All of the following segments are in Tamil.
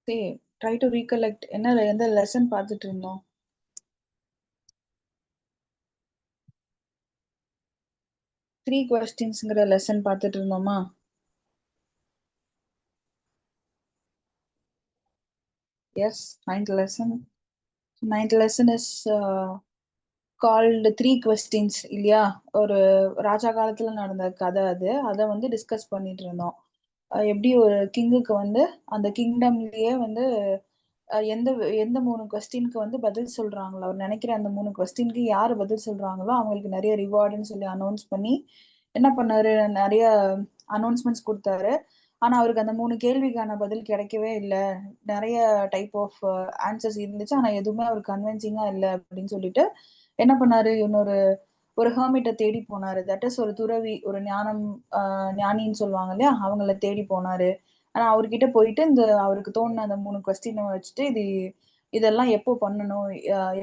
Say, try to recollect எந்த lesson பார்த்துட்டு இருந்தோம். Three questionsங்கிற lesson பார்த்துட்டு இருந்தோமா? Yes, ninth lesson. Ninth lesson is called three questions இல்லையா? ஒரு ராஜா காலத்துல நடந்த கதை அது. அதை வந்து டிஸ்கஸ் பண்ணிட்டு இருந்தோம். எப்படி ஒரு கிங்குக்கு வந்து அந்த கிங்டம்லயே வந்து எந்த எந்த 3 கொஸ்டினுக்கு வந்து பதில் சொல்றாங்களோ, அவர் நினைக்கிற அந்த 3 கொஸ்டினுக்கு யாரு பதில் சொல்றாங்களோ அவங்களுக்கு நிறைய ரிவார்டுன்னு சொல்லி அனௌன்ஸ் பண்ணி என்ன பண்ணாரு, நிறைய அனௌன்ஸ்மெண்ட்ஸ் கொடுத்தாரு. ஆனா அவருக்கு அந்த 3 கேள்விக்கான பதில் கிடைக்கவே இல்லை. நிறைய டைப் ஆஃப் ஆன்சர்ஸ் இருந்துச்சு, ஆனா எதுவுமே அவருக்கு கன்வின்சிங்கா இல்லை அப்படின்னு சொல்லிட்டு என்ன பண்ணாரு, ஒரு ஹெர்மிட்ட தேடி போனாரு. தட் இஸ் ஒரு துறவி, ஒரு ஞானின்னு சொல்லுவாங்க இல்லையா, அவங்கள தேடி போனாரு. ஆனா அவர்கிட்ட போயிட்டு அவருக்கு தோணுன அந்த 3 கொஸ்டினை வச்சுட்டு இதெல்லாம் எப்போ பண்ணணும்,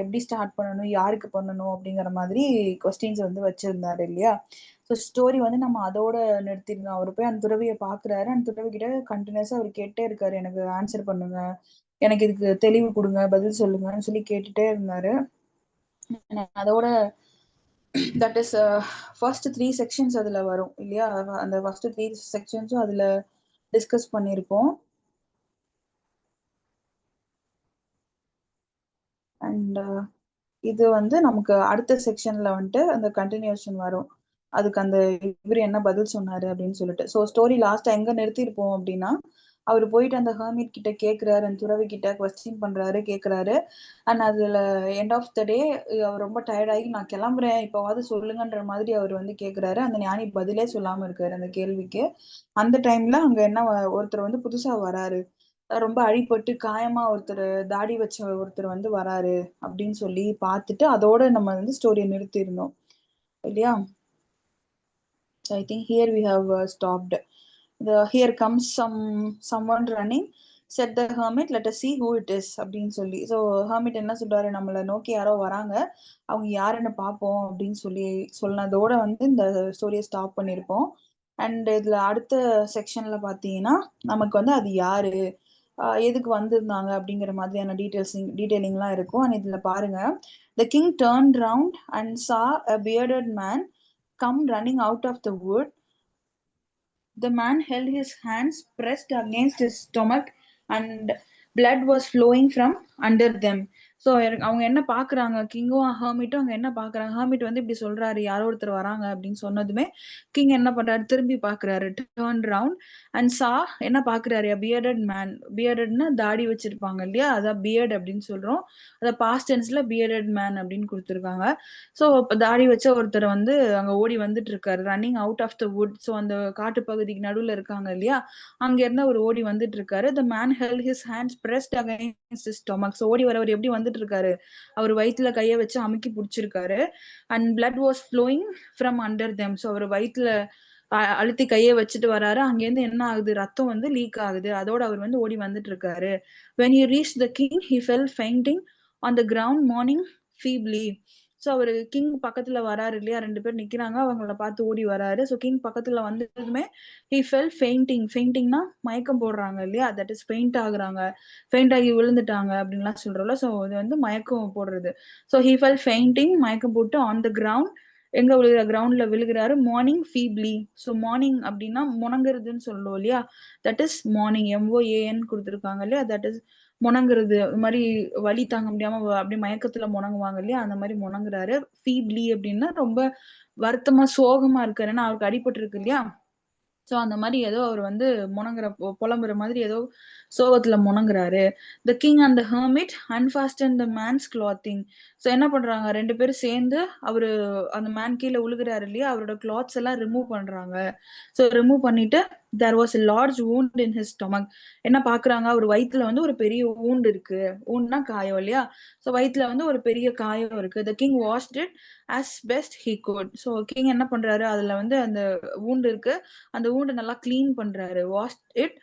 எப்படி ஸ்டார்ட் பண்ணணும், யாருக்கு பண்ணணும் அப்படிங்கிற மாதிரி கொஸ்டின்ஸ் வந்து வச்சிருந்தாரு இல்லையா. ஸோ ஸ்டோரி வந்து நம்ம அதோட நிறுத்திருந்தோம். அவர் போய் அந்த துறவியை பாக்குறாரு. அந்த துறவி கிட்ட கண்டினியூஸா அவர் கேட்டே இருக்காரு, எனக்கு ஆன்சர் பண்ணுங்க, எனக்கு இதுக்கு தெளிவு கொடுங்க, பதில் சொல்லுங்கன்னு சொல்லி கேட்டுட்டே இருந்தாரு. அதோட தட் இஸ் ஃபர்ஸ்ட் 3 செக்ஷன்ஸ் அதுல வரும் இல்லையா. அந்த ஃபர்ஸ்ட் 3 செக்ஷன்ஸும் அதுல டிஸ்கஸ் பண்ணியிருப்போம். அண்ட் இது வந்து நமக்கு அடுத்த செக்ஷன்ல வந்துட்டு அந்த கண்டினியூஷன் வரும். அதுக்கு அந்த இவர் என்ன பதில் சொன்னாரு அப்படின்னு சொல்லிட்டு. ஸோ ஸ்டோரி லாஸ்டா எங்க நிறுத்திருப்போம் அப்படின்னா, அவர் போயிட்டு அந்த ஹெர்மிட் கிட்ட கேட்கிறாரு, அந்த துறவி கிட்ட கொஸ்டின் பண்றாரு, கேட்கிறாரு. அண்ட் அதுல எண்ட் ஆஃப் த டே அவர் ரொம்ப டயர்டாகி நான் கிளம்புறேன், இப்போவாது சொல்லுங்கன்ற மாதிரி அவர் வந்து கேட்கிறாரு. அந்த ஞானி பதிலே சொல்லாம இருக்காரு அந்த கேள்விக்கு. அந்த டைம்ல அங்க ஒருத்தர் வந்து புதுசா வராரு. ரொம்ப அடிபட்டு காயமா ஒருத்தர், தாடி வச்ச ஒருத்தர் வந்து வராரு அப்படின்னு சொல்லி பார்த்துட்டு அதோட நம்ம வந்து ஸ்டோரியை நிறுத்தியிருந்தோம் இல்லையா. I think here we have stopped. Here comes someone running, said the hermit, let us see who it is அப்படின்னு சொல்லி. ஸோ ஹெர்மிட் என்ன சொல்றாரு, நம்மளை நோக்கி யாரோ வராங்க, அவங்க யாருன்னு பார்ப்போம் அப்படின்னு சொல்லி சொன்னதோட வந்து இந்த ஸ்டோரியை ஸ்டாப் பண்ணியிருப்போம். அண்ட் இதுல அடுத்த செக்ஷன்ல பாத்தீங்கன்னா நமக்கு வந்து அது யாரு, எதுக்கு வந்திருந்தாங்க அப்படிங்கிற மாதிரியான டீடைலிங்லாம் இருக்கும். அண்ட் இதுல பாருங்க, the king turned round and saw a bearded man come running out of the wood. The man held his hands pressed against his stomach and blood was flowing from under them. So அவங்க என்ன பாக்குறாங்க, கிங்கும் ஹெர்மிட்டும் அவங்க என்ன பாக்குறாங்க, ஹெர்மிட் வந்து இப்படி சொல்றாரு யாரோ ஒருத்தர் வராங்க அப்படின்னு சொன்னதுமே கிங் என்ன பண்றாரு, திரும்பி பாக்குறாரு, டர்ன் ரவுண்ட் அண்ட் சா, என்ன பாக்குறாரு, பியர்டட் மேன். பியர்டட்னா தாடி வச்சிருப்பாங்க இல்லையா, அதான் பியர்ட் அப்படின்னு சொல்றோம். அத பாஸ்ட் டென்ஸ்ல பியர்டட் மேன் அப்படின்னு கொடுத்துருக்காங்க. ஸோ தாடி வச்ச ஒருத்தர் வந்து அங்க ஓடி வந்துட்டு இருக்காரு, running out of the wood. So அந்த காட்டு பகுதிக்கு நடுவுல இருக்காங்க இல்லையா, அங்க இருந்து அவர் ஓடி வந்துட்டு இருக்காரு. The man held his hands breast against his stomach. So ஓடி வரவர் எப்படி வந்துட்டு இருக்காரு, அவர் வயிற்றுல கையை வச்சு அமுக்கி பிடிச்சிருக்காரு. And blood was flowing from under them. So அவர் வயிற்றுல அழுத்தி கையை வச்சுட்டு வராரு. அங்கேருந்து என்ன ஆகுது, ரத்தம் வந்து லீக் ஆகுது. அதோட அவர் வந்து ஓடி வந்துட்டு இருக்காரு. when he reached the king he fell fainting on the ground mourning feebly. So அவரு கிங் பக்கத்துல வராரு இல்லையா, 2 பேர் நிக்கிறாங்க, அவங்கள பார்த்து ஓடி வராரு. ஸோ கிங் பக்கத்துல வந்ததுமே he fell fainting. ஃபெயிண்டிங்னா மயக்கம் போடுறாங்க இல்லையா, தட் இஸ் ஃபெயிண்ட் ஆகுறாங்க, ஃபெயிண்ட் ஆகி விழுந்துட்டாங்க அப்படின்லாம் சொல்றோம்ல. ஸோ இது வந்து மயக்கம் போடுறது. ஸோ he fell fainting, மயக்கம் போட்டு on the ground, எங்க விழுகிற, கிரவுண்ட்ல விழுகிறாரு. மார்னிங் ஃபீப்லி. ஸோ மார்னிங் அப்படின்னா முணங்குறதுன்னு சொல்லுவோம் இல்லையா, தட் இஸ் மார்னிங், MOAN கொடுத்துருக்காங்க இல்லையா, தட் இஸ் முணங்குறது. இது மாதிரி வலி தாங்க முடியாம அப்படி மயக்கத்துல முணங்குவாங்க இல்லையா, அந்த மாதிரி முணங்குறாரு. ஃபீப்லி அப்படின்னா ரொம்ப வருத்தமா சோகமா இருக்காரு, ஏன்னா அவருக்கு அடிபட்டு இருக்கு இல்லையா. ஸோ அந்த மாதிரி ஏதோ அவர் வந்து புலம்புற மாதிரி ஏதோ சோகத்துல முணங்குறாரு. The king and the hermit unfasten the man's clothing. So என்ன பண்றாங்க, 2 பேரும் சேர்ந்து அவரு அந்த மேன் கீழே விழுகிறாரு இல்லையா, அவரோட கிளாத்ஸ் எல்லாம் ரிமூவ் பண்றாங்க. ஸோ ரிமூவ் பண்ணிட்டு there was a large wound in his stomach. என்ன பாக்குறாங்க, அவர் வயிற்றுல வந்து ஒரு பெரிய wound இருக்கு. woundனா காயம் இல்லையா, ஸோ வயிற்றுல வந்து ஒரு பெரிய காயம் இருக்கு. த king washed it as best he could. So king என்ன பண்றாரு, அதுல வந்து அந்த wound இருக்கு, அந்த wound நல்லா க்ளீன் பண்றாரு. Wash it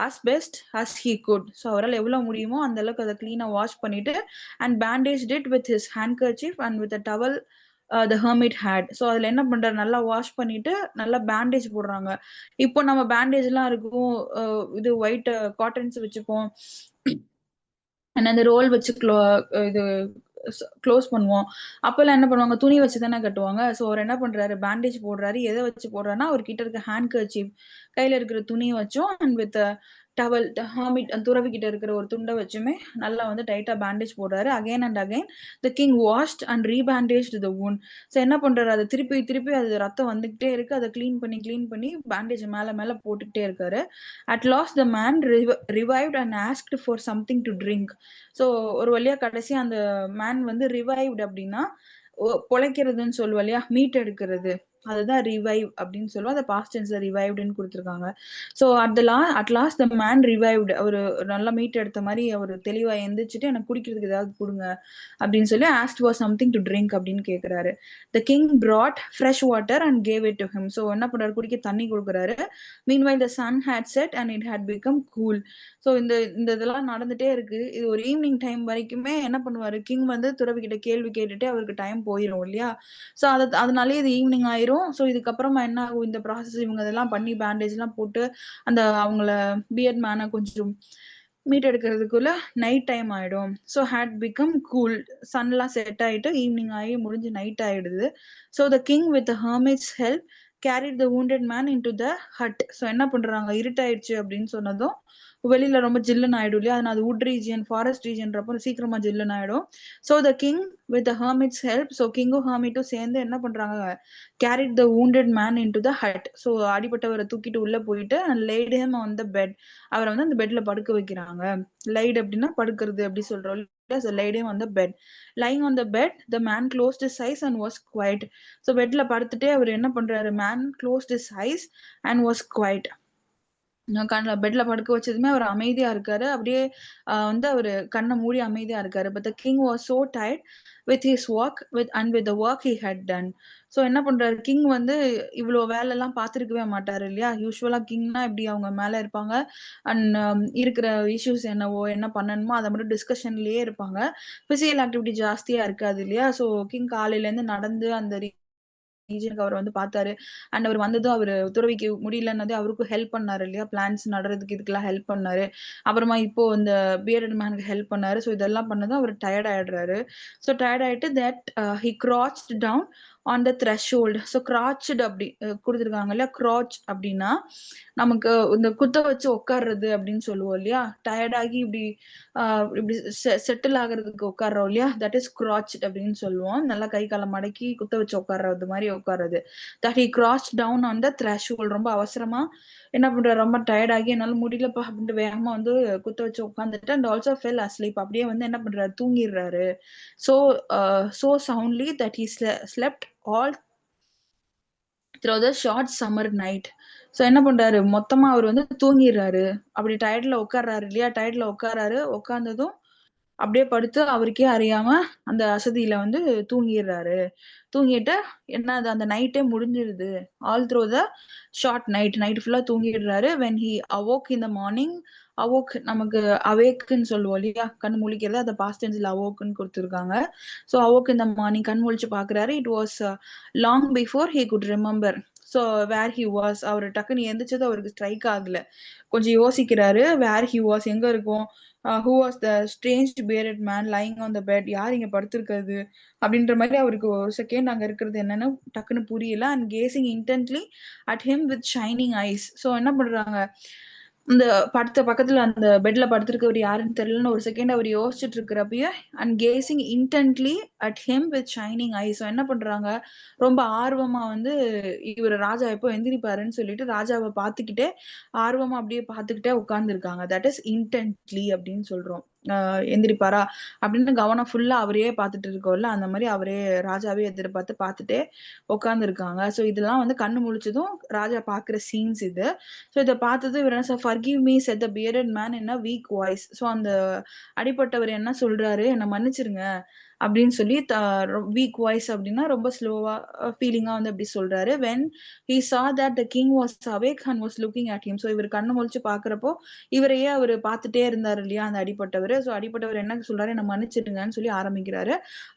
as best as he could. So அவரால் எவ்வளவு முடியுமோ அந்த அளவுக்கு அதை க்ளீனா வாஷ் பண்ணிட்டு and bandaged it with his handkerchief and with a towel the hermit had. So அதுல என்ன பண்றாரு, நல்லா வாஷ் பண்ணிட்டு நல்லா பேண்டேஜ் போடுறாங்க. இப்போ நம்ம பேண்டேஜ்லாம் இருக்கும், இது ஒயிட் காட்டன்ஸ் வச்சுப்போம். அண்ட் அந்த ரோல் வச்சு இது க்ளோஸ் பண்ணுவோம். அப்பல்லாம் என்ன பண்ணுவாங்க, துணி வச்சு தானே கட்டுவாங்க. ஸோ அவர் என்ன பண்றாரு, பேண்டேஜ் போடுறாரு. எத வச்சு போடுறாருன்னா, அவர் கிட்ட இருக்க ஹேண்ட் கர்ச்சீஃப், கையில இருக்கிற துணிய வச்சும் அண்ட் வித் டவல், ஹெர்மிட் துறவி கிட்ட இருக்கிற ஒரு துண்ட வச்சுமே நல்லா வந்து டைட்டா பேண்டேஜ் போடுறாரு. Again and again the king washed and rebandaged the wound. So என்ன பண்றாரு, அத திருப்பி திருப்பி அது ரத்தம் வந்துகிட்டே இருக்கு. அத கிளீன் பண்ணி பேண்டேஜ் மேல மேல போட்டுக்கிட்டே இருக்காரு. At last the man revived and asked for something to drink. So ஒரு வழியா கடைசியா அந்த மேன் வந்து ரிவைவ்ட் அப்படின்னா பொழைக்கிறதுன்னு சொல்லுவோம் இல்லையா, மீட் எடுக்கிறது, அதுதான் ரிவைவ் அப்படின்னு சொல்லுவோம். அதை பாஸ்ட் டென்ஸ்ல ரிவைவ்டுன்னு கொடுத்துருக்காங்க. So at last the man revived, அவர் நல்லா மீட் எடுத்த மாதிரி அவர் தெளிவா எந்திரிச்சிட்டு எனக்கு குடிக்கிறதுக்கு ஏதாவது கொடுங்க அப்படின்னு சொல்லி asked for something to drink அப்படின்னு கேட்கிறாரு. The king brought fresh water and gave it to him. So என்ன பண்றாரு, குடிக்க தண்ணி கொடுக்குறாரு. Meanwhile the sun had set and it had become cool. So இந்த இந்த இதெல்லாம் நடந்துட்டே இருக்கு. இது ஒரு ஈவினிங் டைம் வரைக்குமே என்ன பண்ணுவாரு, கிங் வந்து துறவி கிட்ட கேள்வி கேட்டுட்டு அவருக்கு டைம் போயிடும் இல்லையா. ஸோ அதனாலேயே இது ஈவினிங் ஆயிரும். ஸோ இதுக்கப்புறமா என்ன ஆகும், இந்த ப்ராசஸ் இவங்க இதெல்லாம் பண்ணி பேண்டேஜ் எல்லாம் போட்டு அந்த அவங்கள பியர்ட் மேனை கொஞ்சம் மீட் எடுக்கிறதுக்குள்ள நைட் டைம் ஆயிடும். ஸோ ஹேட் பிகம் கூல், சன்லாம் செட் ஆயிட்டு ஈவினிங் ஆகி முடிஞ்சு நைட் ஆயிடுது. So the king with hermit's help carried the wounded man in to the hut. So என்ன பண்றாங்க, இருட்டாயிடுச்சு அப்படின்னு சொன்னதும் வெளியில ரொம்ப ஜில்லுன்னு ஆயிடும் இல்லையா, அதனால அது வுட் ரீஜியன் ஃபாரஸ்ட் ரீஜியன்றப்போ சீக்கிரமா ஜில்லுன்னு ஆயிடும். So the king with hermit's help, so கிங்கும் ஹெர்மிட்டும் சேர்ந்து என்ன பண்றாங்க, carried the wounded man in to the hut. So அடிபட்டவரை தூக்கிட்டு உள்ள போயிட்டு and laid him on the bed, அவரை வந்து அந்த பெட்ல படுக்க வைக்கிறாங்க. லைட் அப்படின்னா படுக்கிறது அப்படி சொல்றோம். So laid him on the bed. Lying on the bed, the man closed his eyes and was quiet. So bedல படுத்துட்டே அவர் என்ன பண்றாரு, man closed his eyes and was quiet. பெட்ல படுக்க வச்சதுமே அவர் அமைதியா இருக்காரு. அப்படியே வந்து அவரு கண்ணை மூடி அமைதியா இருக்காரு. But the king was so tired with his work with the work he had done. So என்ன பண்றாரு, கிங் வந்து இவ்வளோ வேலை எல்லாம் பார்த்துருக்கவே மாட்டாரு இல்லையா. யூஸ்வலா கிங்னா இப்படி அவங்க மேல இருப்பாங்க அண்ட் இருக்கிற இஷ்யூஸ் என்னவோ என்ன பண்ணணுமோ அதை மட்டும் டிஸ்கஷன்லயே இருப்பாங்க. பிசிக்கல் ஆக்டிவிட்டி ஜாஸ்தியா இருக்காது இல்லையா. ஸோ கிங் காலையில இருந்து நடந்து அந்த ரீஜனுக்கு அவர் வந்து பார்த்தாரு. அண்ட் அவர் வந்ததும் அவர் துறவிக்கு முடியலன்னது அவருக்கும் ஹெல்ப் பண்ணாரு இல்லையா, பிளான்ஸ் நடுறதுக்கு இதுக்கெல்லாம் ஹெல்ப் பண்ணாரு. அப்புறமா இப்போ இந்த பியர்டட் மேனுக்கு ஹெல்ப் பண்ணாரு. ஸோ இதெல்லாம் பண்ணதும் அவர் டயர்ட் ஆயிடுறாரு. ஸோ டயர்ட் ஆயிட்டு that he crouched down on the threshold. So crouched அப்படி கொடுத்துருக்காங்க இல்லையா. கிராச் அப்படின்னா நமக்கு இந்த குத்த வச்சு உட்கார்றது அப்படின்னு சொல்லுவோம் இல்லையா. டயர்டாகி இப்படி இப்படி செட்டில் ஆகுறதுக்கு உட்கார்றோம் இல்லையா, தட் இஸ் கிராச்ட் அப்படின்னு சொல்லுவோம். நல்லா கை காலை மடக்கி குத்த வச்சு உட்கார்றது மாதிரி உட்கார்றது. That he crouch down on the threshold. ரொம்ப அவசரமா என்ன பண்றாரு, ரொம்ப டயர்ட் ஆகி என்னால முடியலப்பா அப்படின்ட்டு வேகமா வந்து குத்த வச்சு உட்காந்துட்டு அண்ட் ஆல்சோ ஃபெல் அஸ்லீப். அப்படியே வந்து என்ன பண்றாரு, தூங்கிடுறாரு. So so soundly that he slept all through the short summer night. So என்ன பண்றாரு, மொத்தமா அவர் வந்து தூங்கிடுறாரு. அப்படி டயர்ட்ல உட்கார்றாரு இல்லையா, டயர்ட்ல உட்காராரு. உட்கார்ந்ததும் அப்படியே படுத்து அவருக்கே அறியாம அந்த அசதியில வந்து தூங்கிடுறாரு. தூங்கிட்டு என்ன அந்த நைட்டே முடிஞ்சிருது. All through the short night ஃபுல்லா தூங்கிடுறாரு. When he awoke in the morning, awoke நமக்கு அவேக்குன்னு சொல்லுவோம் இல்லையா, கண் முழிக்கிறது, அதை பாஸ்ட் டென்ஸ்ல அவோக்குன்னு கொடுத்துருக்காங்க. ஸோ அவோக் இந்த மார்னிங் கண் முழிச்சு பாக்குறாரு. It was long before he could remember so where he was. அவர் டக்குன்னு எந்திரிச்சது அவருக்கு ஸ்ட்ரைக் ஆகல. கொஞ்சம் யோசிக்கிறாரு, வேர் ஹி வாஸ் எங்க இருக்கும், who was the strange bearded man lying on the bed, யார் இங்க படுத்திருக்கிறது அப்படின்ற மாதிரி அவருக்கு ஒரு செகண்ட் அங்க இருக்கிறது என்னன்னு டக்குன்னு புரியல. And gazing intently at him with shining eyes. So என்ன பண்றாங்க, இந்த படுத்த பக்கத்துல அந்த பெட்ல படுத்திருக்கவர் யாருன்னு தெரியலன்னு ஒரு செகண்ட் அவர் யோசிச்சுட்டு இருக்கிறப்பயே and gazing intently at him with shining eyes. என்ன பண்றாங்க, ரொம்ப ஆர்வமா வந்து இவர் ராஜா எப்போ எந்திரிப்பாருன்னு சொல்லிட்டு ராஜாவை பார்த்துக்கிட்டே ஆர்வமா அப்படியே பார்த்துக்கிட்டே உட்கார்ந்துருக்காங்க. தட் இஸ் இன்டென்ட்லி அப்படின்னு சொல்றோம். எந்திரிப்பாரா அப்படின்னு கவனம் ஃபுல்லா அவரையே பார்த்துட்டு இருக்கோம்ல, அந்த மாதிரி அவரே ராஜாவே எதிர்பார்த்து பார்த்துட்டே உட்கார்ந்துருக்காங்க. ஸோ இதெல்லாம் வந்து கண்ணு முழிச்சதும் ராஜா பாக்குற சீன்ஸ் இது. ஸோ இதை பார்த்தது இவர் என்ன, forgive me set the bearded man in a week voice. So அந்த அடிப்பட்டவர் என்ன சொல்றாரு, என்னை மன்னிச்சிருங்க அப்படின்னு சொல்லி வீக் வாய்ஸ் அப்படின்னா ரொம்ப ஸ்லோவா ஃபீலிங்கா வந்து அப்படி சொல்றாரு. When he saw that the king was awake and was looking at him. So இவர் கண்ணு முழிச்சு பாக்குறப்போ இவரையே அவர் பார்த்துட்டே இருந்தாரு இல்லையா அந்த அடிப்பட்டவர். ஸோ அடிப்பட்டவர் என்ன சொல்றாரு, என்ன மன்னிச்சிடுங்கன்னு சொல்லி ஆரம்பிக்கிறாரு.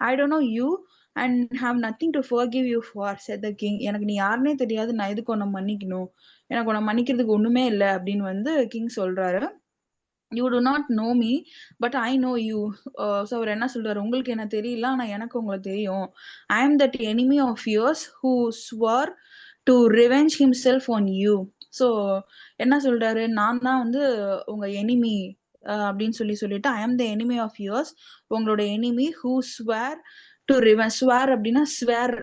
I don't know you and have nothing to forgive you for said the king. எனக்கு நீ யாருன்னே தெரியாது, நான் எதுக்கு உன்னை மன்னிக்கணும், எனக்கு உன்னை மன்னிக்கிறதுக்கு ஒண்ணுமே இல்லை அப்படின்னு வந்து கிங் சொல்றாரு. You do not know me but I know you. So அவர் என்ன சொல்றாரு, உங்களுக்கு என்ன தெரியல ஆனா எனக்கு உங்களை தெரியும். I am that enemy of yours who swore to revenge himself on you. So என்ன சொல்றாரு, நான் தான் வந்து உங்க எனிமி அப்படின்னு சொல்லிட்டு ஐ ஆம் த எனிமி ஆஃப் யோர்ஸ், உங்களோட enemy who swear to revenge. Swear அப்படின்னா ஸ்வேர்,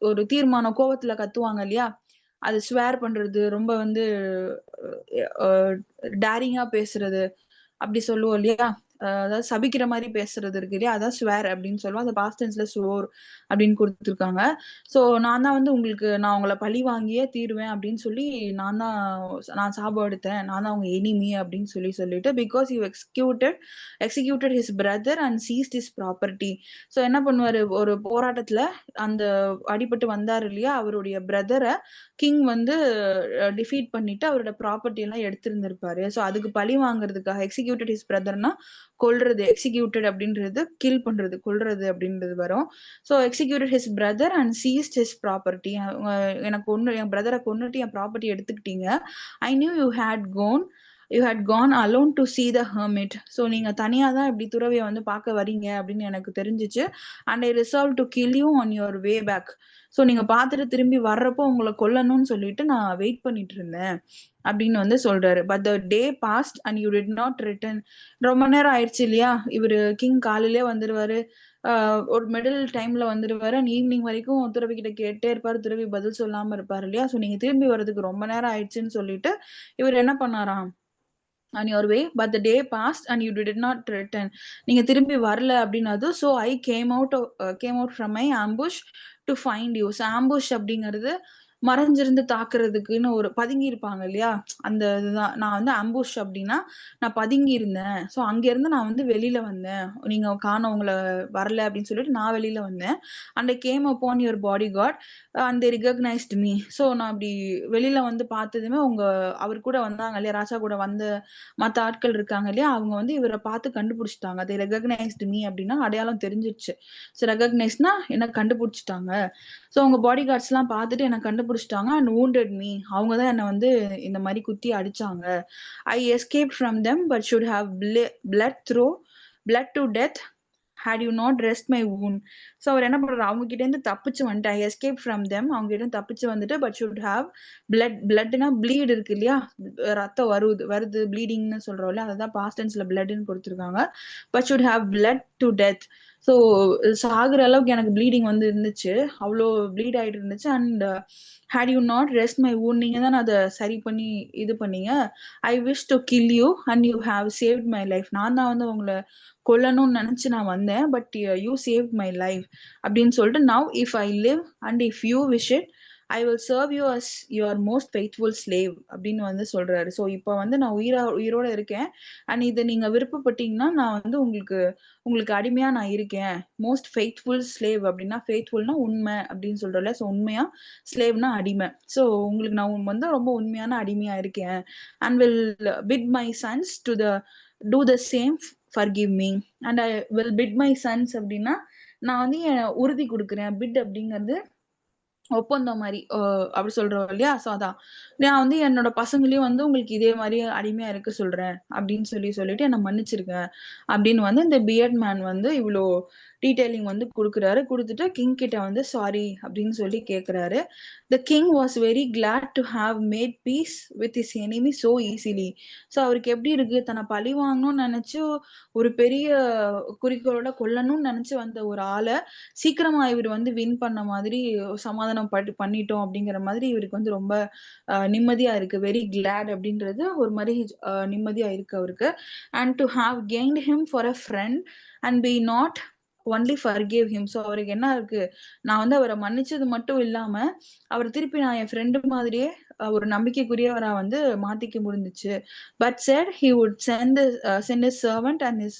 ஒரு தீர்மானம், கோவத்துல கத்துவாங்க இல்லையா, அது ஸ்வேர் பண்றது, ரொம்ப வந்து டேரிங்கா பேசுறது அப்படி சொல்லுவோம் இல்லையா, அதாவது சபிக்கிற மாதிரி பேசுறது இருக்கு இல்லையா, அதான் ஸ்வேர் அப்படின்னு சொல்லுவோம். அந்த பாஸ்ட் டென்ஸ்ல ஸ்வோர் அப்படின்னு கொடுத்துருக்காங்க. ஸோ நான் தான் வந்து உங்களுக்கு, நான் உங்களை பழி வாங்கியே தீருவேன் அப்படின்னு சொல்லி நான் சாபம் எடுத்தேன், நான் தான் அவங்க எனிமி அப்படின்னு சொல்லிட்டு because you executed his brother and seized his property. So என்ன பண்ணுவாரு, ஒரு போராட்டத்துல அந்த அடிபட்டு வந்தாரு இல்லையா, அவருடைய பிரதரை கிங் வந்து டிஃபீட் பண்ணிட்டு அவரோட ப்ராப்பர்ட்டி எல்லாம் எடுத்திருந்திருப்பாரு. ஸோ அதுக்கு பழி வாங்குறதுக்காக எக்ஸிக்யூட்டட் ஹிஸ் பிரதர்னா கொல்றது, எக்ஸிக்யூட்டட் அப்படின்றது கில் பண்றது, கொல்றது அப்படின்றது வரும். So executed his brother and seized his property. எனக்கு ஒன்று, என் பிரதரை கொன்னுட்டு என் ப்ராப்பர்ட்டி எடுத்துக்கிட்டீங்க. I knew you had gone alone to see the hermit. So நீங்க தனியா தான் இப்படி துறவியை வந்து பார்க்க வரீங்க அப்படின்னு எனக்கு தெரிஞ்சிச்சு. And I resolve to kill you on your way back. So நீங்க பார்த்துட்டு திரும்பி வர்றப்போ உங்களை கொல்லணும்னு சொல்லிட்டு நான் வெயிட் பண்ணிட்டு இருந்தேன் அப்படின்னு வந்து சொல்றாரு. But the day passed and you did not return. ரொம்ப நேரம் ஆயிடுச்சு இல்லையா, இவரு கிங் காலையிலே வந்துருவாரு, ஒரு மிடில் டைம்ல வந்துருவாரு, அண்ட் ஈவினிங் வரைக்கும் துறவி கிட்ட கேட்டே இருப்பாரு, துறவி பதில் சொல்லாம இருப்பாரு இல்லையா. ஸோ நீங்க திரும்பி வர்றதுக்கு ரொம்ப நேரம் ஆயிடுச்சுன்னு சொல்லிட்டு இவர் என்ன பண்ணாராம், on your way but the day passed and you did not return. நீங்க திரும்பி வரல அப்படின்னது. so I came out from my ambush to find you. so ambush அப்படிங்கிறது மறைஞ்சிருந்து தாக்குறதுக்குன்னு ஒரு பதுங்கி இருப்பாங்க இல்லையா, அந்த இதுதான். நான் வந்து ambush அப்படின்னா நான் பதுங்கி இருந்தேன், ஸோ அங்க இருந்து நான் வந்து வெளியில வந்தேன், நீங்க உங்களை வரல அப்படின்னு சொல்லிட்டு நான் வெளியில வந்தேன். and I came upon your bodyguard and they recognized me. So நான் அப்படி வெளியில வந்து பார்த்ததுமே அவர் கூட வந்தாங்க இல்லையா, ராஜா கூட வந்த மற்ற ஆட்கள் இருக்காங்க இல்லையா, அவங்க வந்து இவரை பார்த்து கண்டுபிடிச்சிட்டாங்க. அதை ரெகக்னைஸ்டு மீ அப்படின்னா அடையாளம் தெரிஞ்சிருச்சு. ஸோ ரெகக்னைஸ்னா என்ன, கண்டுபிடிச்சிட்டாங்க. ஸோ அவங்க பாடி கார்ட்ஸ் எல்லாம் பார்த்துட்டு என்ன கண்டுபிடிச்சிட்டாங்க. அண்ட் wounded மீ, அவங்க தான் என்னை வந்து இந்த மாதிரி குத்தி அடிச்சாங்க. I escape from them but should have blood to death had you not rest my wound. So அவர் என்ன பண்றாரு, அவங்க கிட்ட இருந்து தப்பிச்சு வந்துட்டு, ஐ எஸ்கேப் ஃப்ரம் தெம், அவங்க கிட்ட இருந்து தப்பிச்சு வந்துட்டு, பட் ஷுட் ஹாவ் பிளட்னா ப்ளீட் இருக்கு இல்லையா, ரத்தம் வருது ப்ளீடிங்னு சொல்றோம் இல்லையா, அதான் பாஸ்ட் டென்ஸ்ல பிளட்னு கொடுத்துருக்காங்க. But should have blood to death. So சாகுற அளவுக்கு எனக்கு ப்ளீடிங் வந்து இருந்துச்சு, அவ்வளோ ப்ளீட் ஆயிட்டு இருந்துச்சு. And had you not rest my wound, நீங்க தான் அதை சரி பண்ணி இது பண்ணீங்க. I wish to kill you and you have saved my life. நான் தான் வந்து உங்களை கொல்லணும்னு நினைச்சு நான் வந்தேன், but you save my life அப்படின்னு சொல்லிட்டு, now if I live and if you wish it I will serve you as your most faithful slave அப்படின்னு வந்து சொல்றாரு. ஸோ இப்போ வந்து நான் உயிரோட இருக்கேன், அண்ட் இதை நீங்க விருப்பப்பட்டீங்கன்னா நான் வந்து உங்களுக்கு அடிமையா நான் இருக்கேன். மோஸ்ட் ஃபெய்த்ஃபுல் ஸ்லேவ் அப்படின்னா, ஃபெய்த்ஃபுல்னா உண்மை அப்படின்னு சொல்றோம்ல, ஸோ உண்மையா, ஸ்லேவ்னா அடிமை. ஸோ உங்களுக்கு நான் வந்து ரொம்ப உண்மையான அடிமையா இருக்கேன். And will bit my sons to do the same forgive me and I will bid my sons அப்படின்னா நான் வந்து உறுதி கொடுக்குறேன். பிட் அப்படிங்கிறது ஒப்பந்தம் மாதிரி அப்படி சொல்றோம் இல்லையா. ஸோ அதான் நான் வந்து என்னோட பசங்களையும் வந்து உங்களுக்கு இதே மாதிரி அடிமையா இருக்க சொல்றேன் அப்படின்னு சொல்லிட்டு என்னை மன்னிச்சிருக்கேன் அப்படின்னு வந்து இந்த பியர்ட் மேன் வந்து இவ்வளோ டீட்டெயிலிங் வந்து கொடுக்குறாரு. கொடுத்துட்டு கிங் கிட்ட வந்து சாரி அப்படின்னு சொல்லி கேட்குறாரு. The king was very glad to have made peace with his enemy so easily. So அவருக்கு எப்படி இருக்கு, தன்னை பழி வாங்கணும்னு நினைச்சு ஒரு பெரிய குறிக்கோளோட கொல்லணும்னு நினைச்சு வந்த ஒரு ஆளை சீக்கிரமா இவர் வந்து வின் பண்ண மாதிரி, சமாதானம் பண்ணிட்டோம் அப்படிங்கிற மாதிரி இவருக்கு வந்து ரொம்ப நிம்மதியா இருக்கு. வெரி கிளாட் அப்படின்றது ஒரு மாதிரி நிம்மதியா இருக்கு அவருக்கு. And to have gained him for a friend and be not only forgive him. So அவருக்கு என்ன இருக்கு, நான் வந்து அவரை மன்னிச்சது மட்டும் இல்லாம அவர் திருப்பி நான் என் ஃப்ரெண்டு மாதிரியே ஒரு நம்பிக்கைக்குரியவரா வந்து மாத்திக்க முடிஞ்சிச்சு. But said he would send his servant and his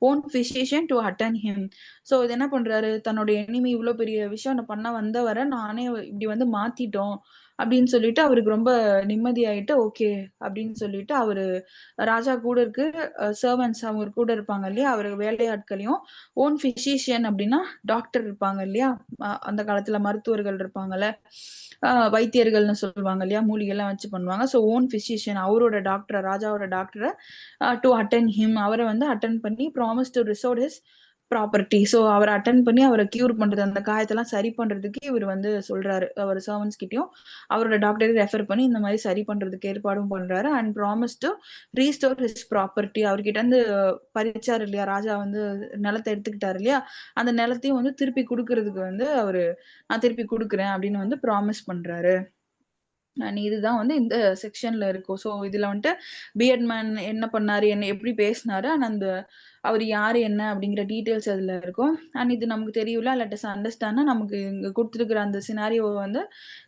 own physician to attend him. So இது என்ன பண்றாரு, தன்னோட எனிமி இவ்வளவு பெரிய விஷயம் பண்ண வந்தவரை நானே இப்படி வந்து மாத்திட்டோம் அப்படின்னு சொல்லிட்டு அவருக்கு ரொம்ப நிம்மதியாயிட்டு ஓகே அப்படின்னு சொல்லிட்டு அவரு ராஜா கூட இருக்கு சர்வன்ஸ் அவங்க கூட இருப்பாங்க இல்லையா, அவரு வேலையாட்களையும் ஓன் பிசிஷியன் அப்படின்னா டாக்டர் இருப்பாங்க இல்லையா, அந்த காலத்துல மருத்துவர்கள் இருப்பாங்கல்ல, வைத்தியர்கள்னு சொல்லுவாங்க இல்லையா, மூலிகை எல்லாம் வச்சு பண்ணுவாங்க. ஸோ ஓன் பிசிஷியன் அவரோட டாக்டர் ராஜாவோட டாக்டரை டு அட்டன் ஹிம் அவரை வந்து அட்டன் பண்ணி promise to resort his property. So அவரை அட்டன் பண்ணி அவரை கியூர் பண்றது அந்த காயத்தெல்லாம் சரி பண்றதுக்கு இவர் வந்து சொல்றாரு அவர் சர்வன்ஸ் கிட்டயும் அவரோட டாக்டரை ரெஃபர் பண்ணி இந்த மாதிரி சரி பண்றதுக்கு ஏற்பாடும் பண்றாரு. And promise to restore his property அவர்கிட்ட இருந்து பறிச்சாரு இல்லையா ராஜா வந்து நிலத்தை எடுத்துக்கிட்டாரு இல்லையா, அந்த நிலத்தையும் வந்து திருப்பி கொடுக்கறதுக்கு வந்து அவரு நான் திருப்பி கொடுக்குறேன் அப்படின்னு வந்து ப்ராமிஸ் பண்றாரு. அண்ட் இதுதான் வந்து இந்த செக்ஷன்ல இருக்கும். ஸோ இதுல வந்துட்டு பிஎட் மேன் என்ன பண்ணாரு, என்ன எப்படி பேசினாரு, அண்ட் அந்த அவர் யாரு என்ன அப்படிங்கிற டீட்டெயில்ஸ் அதுல இருக்கும். அண்ட் இது நமக்கு தெரியல லெட் அண்டர்ஸ்டாண்ட் நமக்கு இங்க கொடுத்துருக்கிற அந்த சினாரியோ வந்து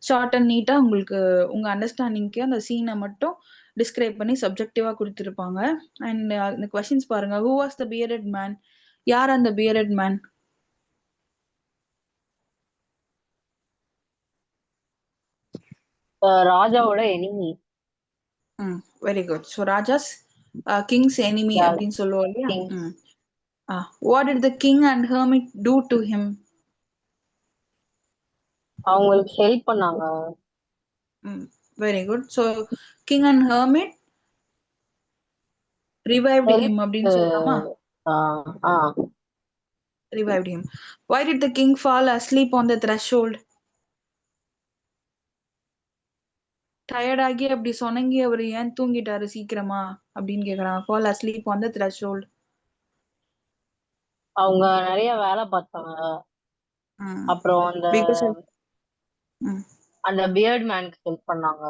ஷார்ட் அண்ட் நீட்டா உங்களுக்கு உங்க அண்டர்ஸ்டாண்டிங்க்கு அந்த சீனை மட்டும் டிஸ்கிரைப் பண்ணி சப்ஜெக்டிவா கொடுத்துருப்பாங்க. அண்ட் இந்த கொஸ்டின்ஸ் பாருங்க, who was the bearded man, யார் அந்த பியர்டட் மேன்? ராஜாவோட enemy. Very good. So Raja's Kings enemy அப்படின்னு சொல்லுவோம் இல்லையா. What did the king and hermit do to him? அவங்களுக்கு ஹெல்ப் பண்ணாங்க. Very good. So king and hermit revived him அப்படின்னு சொல்லலாமா? Revived him. Why did the king fall asleep on the threshold? Tired ஆகி அப்படி சொன்னங்கி அவர் ஏன் தூங்கிட்டாரு சீக்கிரமா அப்படின்னு கேக்குறாங்க. fall asleep on the threshold. அவங்க நிறைய வேலை பார்த்தாங்க. அப்புறம் அந்த அந்த பியர்ட் மேனுக்கு ஹெல்ப் பண்ணாங்க.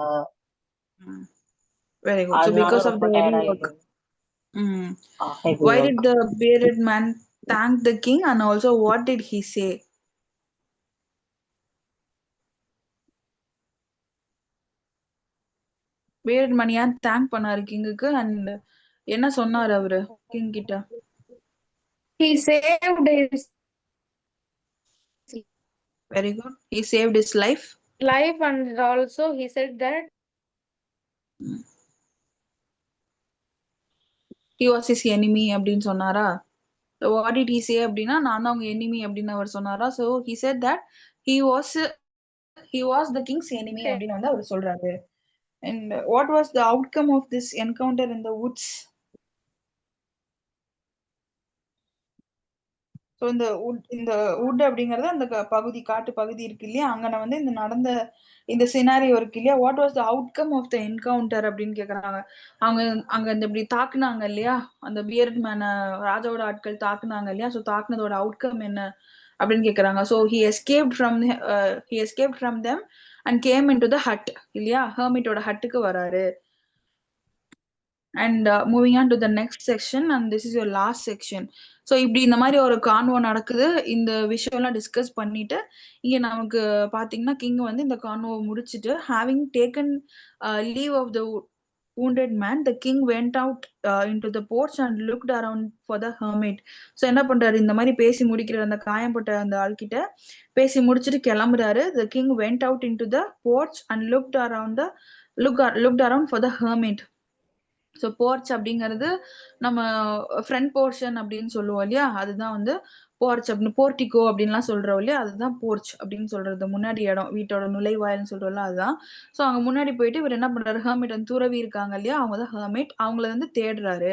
Very good. So because of the heavy work. Why did the bearded man thank the king and also what did he say? bearded man ஏன் thank பண்ணாரு கிங்குக்கு அண்ட் என்ன சொன்னாரு அவரு கிங் கிட்ட? He saved his Very good. He saved his life. Life and also he said that he was his enemy அப்படின்னு சொன்னாரா? So what did he say அப்படின்னா நான் தான் உங்க enemy அப்படின்னு அவர் சொன்னாரா? So he said that he was the king's enemy அப்படின்னு வந்து அவர் சொல்றாரு. And what was the outcome of this encounter in the woods? So இந்த வுட் அப்படிங்கறது அந்த பகுதி காட்டு பகுதி இருக்கு இல்லையா, அங்கன வந்து இந்த நடந்த இந்த சினாரியோ இருக்கு இல்லையா, what was the outcome of the encounter அப்படின்னு கேக்குறாங்க. அவங்க அங்க இந்த இப்படி தாக்குனாங்க இல்லையா, அந்த பியர்ட் மேன ராஜாவோட ஆட்கள் தாக்குனாங்க இல்லையா, ஸோ தாக்குனதோட அவுட்கம் என்ன அப்படின்னு கேக்குறாங்க. So he escaped from them and came into the hut இல்லையா, ஹெர்மிட்டோட ஹட்டுக்கு வராரு. And moving on to the next section, and this is your last section. So இப்படி இந்த மாதிரி ஒரு கான்வோ நடக்குது, இந்த விஷயம் எல்லாம் டிஸ்கஸ் பண்ணிட்டு இங்க நமக்கு பாத்தீங்கன்னா கிங் வந்து இந்த கான்வோ முடிச்சிட்டு having taken leave of the wounded man, the king went out into the porch and looked around for the hermit. So என்ன பண்றாரு, இந்த மாதிரி பேசி முடிக்கிற அந்த காயம்பட்ட அந்த ஆள்கிட்ட பேசி முடிச்சிட்டு கிளம்புறாரு. The king went out into the porch and looked around for the hermit. So porch அப்படிங்கிறது நம்ம ஃப்ரண்ட் போர்ஷன் அப்படின்னு சொல்லுவோம் இல்லையா, அதுதான் வந்து போர்ச் அப்படின்னு, போர்டிகோ அப்படின்லாம் சொல்றோம் இல்லையா, அதுதான் போர்ச் அப்படின்னு சொல்றது, முன்னாடி இடம் வீட்டோட நுழைவாயில்னு சொல்றோம்ல அதுதான். ஸோ அங்க முன்னாடி போயிட்டு இவர் என்ன பண்றாரு, ஹெர்மிட் வந்து துறவி இருக்காங்க இல்லையா, அவங்க தான் ஹெர்மிட், அவங்கள வந்து தேடுறாரு.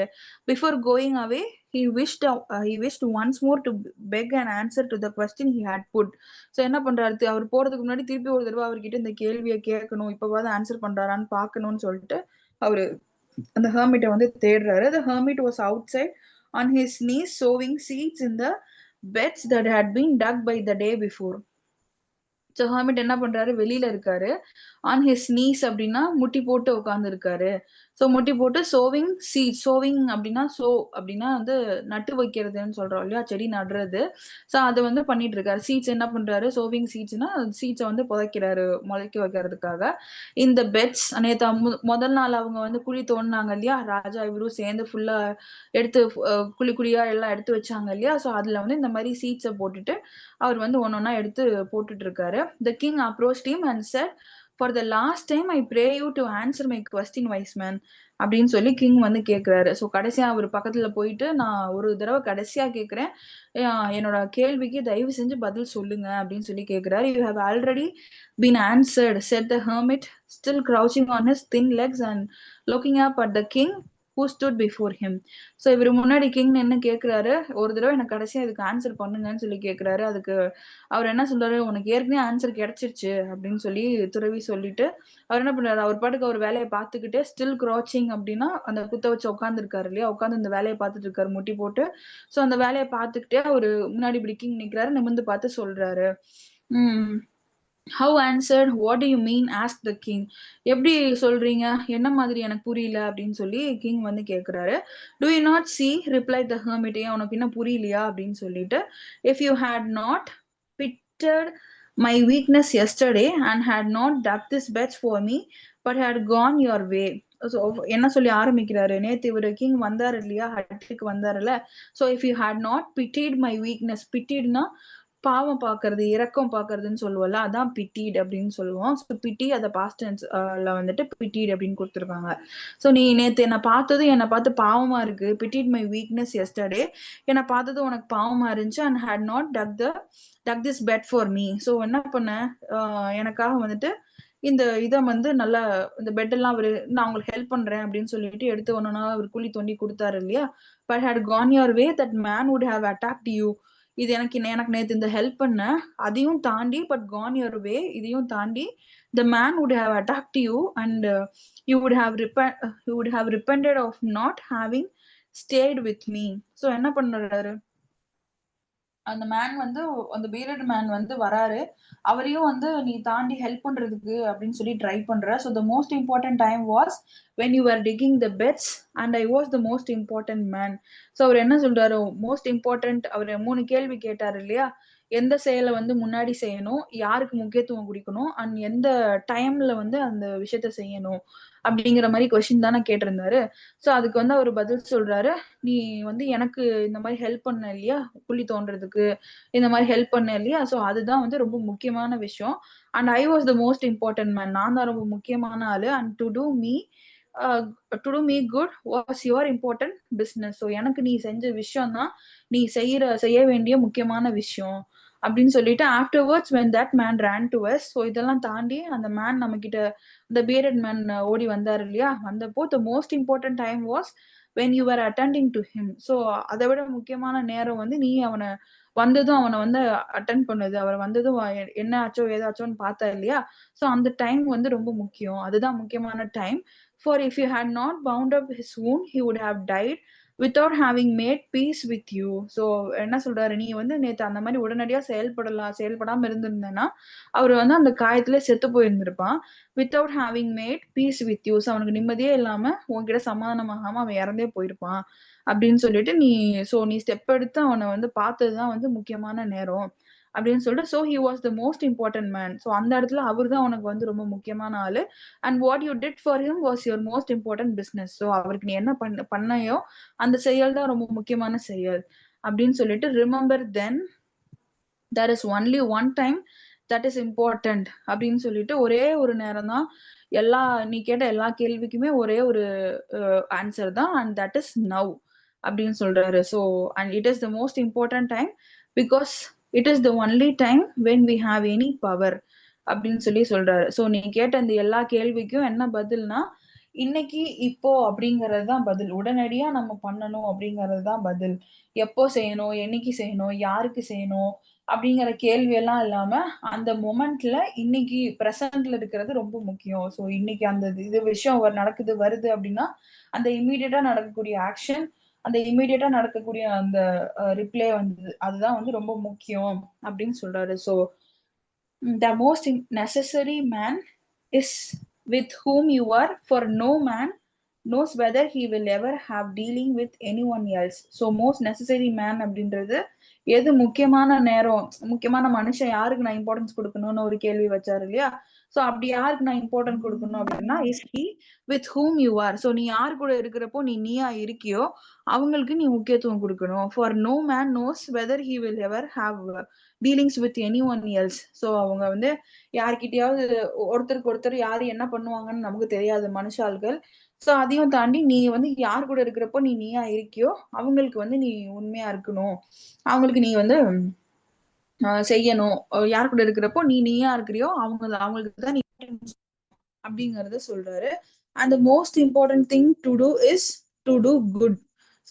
Before going away he wished once more to beg an answer to the question he had put. So என்ன பண்றாரு, அவர் போறதுக்கு முன்னாடி திருப்பி ஒரு தடவை அவர்கிட்ட இந்த கேள்வியை கேட்கணும், இப்பவாவது ஆன்சர் பண்றாரான்னு பாக்கணும்னு சொல்லிட்டு அவரு அந்த ஹெர்மிட்டை வந்து தேடுறாரு. The hermit was outside on his knees sowing seeds in the beds that had been dug by the day before. So hermit என்ன பண்றாரு, வெளியில இருக்காரு. ஆன் ஹிஸ் நீஸ் அப்படின்னா முட்டி போட்டு உட்கார்ந்து இருக்காரு. ஸோ முட்டி போட்டு சோவிங் அப்படின்னா அப்படின்னா வந்து நட்டு வைக்கிறதுன்னு சொல்றோம் இல்லையா, செடி நடுறது. ஸோ அதை வந்து பண்ணிட்டு இருக்காரு. சீட்ஸ் என்ன பண்றாரு, சோவிங் சீட்ஸ்னா சீட்ஸை வந்து புதைக்கிறாரு முளைக்க வைக்கிறதுக்காக. இந்த பெட்ஸ் நேற்று முதல் நாள் அவங்க வந்து குழி தோண்டினாங்க இல்லையா, ராஜா இவரும் சேர்ந்து ஃபுல்லா எடுத்து குழி குழியா எல்லாம் எடுத்து வச்சாங்க இல்லையா, ஸோ அதுல வந்து இந்த மாதிரி சீட்ஸை போட்டுட்டு அவர் வந்து ஒன்னொன்னா எடுத்து போட்டுட்டு இருக்காரு. The king approached him and said, for the last time I pray you to answer my question wise man அப்படின்னு சொல்லி கிங் வந்து கேட்குறாரு. ஸோ கடைசியா அவர் பக்கத்துல போயிட்டு நான் ஒரு தடவை கடைசியா கேட்குறேன், என்னோட கேள்விக்கு தயவு செஞ்சு பதில் சொல்லுங்க அப்படின்னு சொல்லி கேட்குறாரு. You have already been answered, said the hermit, still crouching on his thin legs and looking up at the king who stood before him. So இவர் முன்னாடி கிங் என்ன கேட்குறாரு, ஒரு தடவை எனக்கு கடைசியா இதுக்கு ஆன்சர் பண்ணுங்கன்னு சொல்லி கேட்குறாரு. அதுக்கு அவர் என்ன சொல்றாரு, உனக்கு ஏற்கனவே ஆன்சர் கிடைச்சிருச்சு அப்படின்னு சொல்லி துறவி சொல்லிட்டு அவர் என்ன பண்றாரு, அவர் பாட்டுக்கு அவர் வேலையை பார்த்துக்கிட்டே ஸ்டில் கிராச்சிங் அப்படின்னா அந்த குத்த வச்சு உட்காந்துருக்காரு இல்லையா, உட்காந்து இந்த வேலையை பார்த்துட்டு இருக்காரு முட்டி போட்டு. ஸோ அந்த வேலையை பார்த்துக்கிட்டே அவரு முன்னாடி இப்படி கிங் நிற்கிறாரு, நிமிர்ந்து பார்த்து சொல்றாரு, how answered, what do you mean, ask the king. எப்படி சொல்றீங்க, என்ன மாதிரி எனக்கு புரியல அப்படின்னு சொல்லி கிங் வந்து கேட்குறாரு. do you not see, replied the hermit, உனக்கு என்ன புரியலையா அப்படின்னு சொல்லிட்டு, if you had not pitied my weakness yesterday and had not dug this bed for me but had gone your way. ஸோ என்ன சொல்லி ஆரம்பிக்கிறாரு, நேத்து இவர் கிங் வந்தாரு இல்லையா, ஹட்டுக்கு வந்தாருல்ல. So if you had not pitied my weakness, பிட்டிட்னா பாவம் பாக்குறது, இரக்கம் பாக்குறதுன்னு சொல்லுவோம்ல, அதான் பிட்டிட் அப்படின்னு சொல்லுவோம். ஸோ பிட்டி அதை பாஸ்ட் டென்ஸ்ல வந்துட்டு பிட்டிட் அப்படின்னு கொடுத்துருக்காங்க. ஸோ நீ நேத்து என்னை பார்த்தது என்னை பார்த்து பாவமா இருக்கு, பிட்டிட் மை வீக்னஸ் எஸ்டர்டே, என்னை பார்த்தது உனக்கு பாவமா இருந்துச்சு, and had not dug this bed for me. So என்ன பண்ண, எனக்காக வந்துட்டு இந்த இதை வந்து நல்லா இந்த பெட் எல்லாம் அவரு நான் உங்களுக்கு ஹெல்ப் பண்றேன் அப்படின்னு சொல்லிட்டு எடுத்து ஒண்ணுனா அவர் குழி தோண்டி கொடுத்தாரு இல்லையா. But had gone your way that man would have attacked you. இது எனக்கு நேத்து இந்த ஹெல்ப் பண்ண, அதையும் தாண்டி பட் கான் யுவர் வே, இதையும் தாண்டி the man would have attacked you and you would have repented of not having stayed with me. So என்ன பண்றாரு, அந்த மேன் வந்து அந்த பீரியட் மேன் வந்து வராரு, அவரையும் வந்து நீ தாண்டி ஹெல்ப் பண்றதுக்கு அப்படின்னு சொல்லி ட்ரை பண்ற. So the most important time was when you are digging the beds and I was the most important man. So அவர் என்ன சொல்றாரு, மோஸ்ட் இம்பார்ட்டன்ட், அவர் 3 கேள்வி கேட்டாரு இல்லையா, எந்த செயலை வந்து முன்னாடி செய்யணும், யாருக்கு முக்கியத்துவம் கொடுக்கணும், அண்ட் எந்த டைம்ல வந்து அந்த விஷயத்த செய்யணும் அப்படிங்கிற மாதிரி கொஸ்டின் தானே கேட்டிருந்தாரு. ஸோ அதுக்கு வந்து அவர் பதில் சொல்றாரு, நீ வந்து எனக்கு இந்த மாதிரி ஹெல்ப் பண்ண இல்லையா, குழி தோன்றதுக்கு இந்த மாதிரி ஹெல்ப் பண்ண இல்லையா, ஸோ அதுதான் வந்து ரொம்ப முக்கியமான விஷயம். And I was the most important man, நான் தான் ரொம்ப முக்கியமான ஆளு. And to do me good was your important business. So எனக்கு நீ செஞ்ச விஷயம் தான் நீ செய்ய வேண்டிய முக்கியமான விஷயம் அப்படின்னு சொல்லிட்டு afterwards when that man ran to us. So இதெல்லாம் தாண்டி அந்த மேன் நம்ம கிட்ட இந்த bearded மேன் ஓடி வந்தாரு இல்லையா, வந்தப்போ the most important time was when you were attending to him. So அதை விட முக்கியமான நேரம் வந்து நீ அவனை வந்ததும் அவனை வந்து அட்டென்ட் பண்ணது, அவர் வந்ததும் என்ன ஆச்சோ ஏதாச்சோன்னு பார்த்தா இல்லையா. ஸோ அந்த டைம் வந்து ரொம்ப முக்கியம், அதுதான் முக்கியமான time. For if you had not bound up his wound he would have died without having made peace with you. So என்ன சொல்றாரு, நீ வந்து நேற்று அந்த மாதிரி உடனடியா செயல்படாம இருந்திருந்தேன்னா அவர் வந்து அந்த காயத்துல செத்து போயிருந்திருப்பான். Without having made peace with you, அவனுக்கு நிம்மதியே இல்லாம உன்கிட்ட சமாதானமாகாம அவன் இறந்தே போயிருப்பான் அப்படின்னு சொல்லிட்டு நீ ஸ்டெப் எடுத்து அவனை வந்து பார்த்ததுதான் வந்து முக்கியமான நேரம் அப்படின்னு சொல்லிட்டு. So he was the most important man. So அந்த இடத்துல அவர் தான் உனக்கு வந்து ரொம்ப முக்கியமான ஆளு. And what you did for him was your most important business. So அவருக்கு நீ என்ன பண்ணையோ அந்த செயல் தான் ரொம்ப முக்கியமான செயல் அப்படின்னு சொல்லிட்டு, remember then there is only one time that is important அப்படின்னு சொல்லிட்டு, ஒரே ஒரு நேரம் தான் நீ கேட்ட எல்லா கேள்விக்குமே ஒரே ஒரு ஆன்சர் தான், அண்ட் தட் இஸ் நவ் அப்படின்னு சொல்றாரு. So and it is the most important time because it is the only time when we have any power அப்படின்னு சொல்லி சொல்றாரு. ஸோ நீ கேட்ட அந்த எல்லா கேள்விக்கும் என்ன பதில்னா, இன்னைக்கு இப்போ அப்படிங்கறது தான் பதில். உடனடியா நம்ம பண்ணணும் அப்படிங்கறது தான் பதில். எப்போ செய்யணும், என்னைக்கு செய்யணும், யாருக்கு செய்யணும் அப்படிங்கிற கேள்வி எல்லாம் இல்லாம அந்த மொமெண்ட்ல இன்னைக்கு பிரசன்ட்ல இருக்கிறது ரொம்ப முக்கியம். ஸோ இன்னைக்கு அந்த இது விஷயம் நடக்குது வருது அப்படின்னா அந்த இம்மீடியட்டா நடக்கக்கூடிய ஆக்ஷன், அந்த இம்மீடியட்டா நடக்கக்கூடிய அந்த ரிப்ளே வந்து அதுதான் வந்து ரொம்ப முக்கியம் அப்படின்னு சொல்றாரு. So the most necessary man is with whom you are, for no man knows whether he will ever have dealing with anyone else. So most necessary man அப்படின்றது எது முக்கியமான நேரம், முக்கியமான மனுஷன் யாருக்கு நான் இம்பார்ட்டன்ஸ் கொடுக்கணும்னு ஒரு கேள்வி வச்சாரு இல்லையா. சோ அப்படி யாருக்கு நான் இம்பார்ட்டன்ட் கொடுக்கணும் அப்படின்னா is he with whom you are. So நீ யார் கூட இருக்கிறப்போ நீயா இருக்கியோ அவங்களுக்கு நீ முக்கியத்துவம் கொடுக்கணும். For no man knows whether he will ever have dealings with any one else. So அவங்க வந்து யார்கிட்டயாவது ஒருத்தருக்கு ஒருத்தர் யாரு என்ன பண்ணுவாங்கன்னு நமக்கு தெரியாது மனுஷாள்கள். ஸோ அதையும் தாண்டி நீ வந்து யார் கூட இருக்கிறப்போ நீயா இருக்கியோ அவங்களுக்கு வந்து நீ உண்மையா இருக்கணும், அவங்களுக்கு நீ வந்து செய்யணும். யார் கூட இருக்கிறப்போ நீயா இருக்கிறியோ அவங்களுக்கு தான் நீ அப்படிங்கறத சொல்றாரு. And most important thing to do is to do good.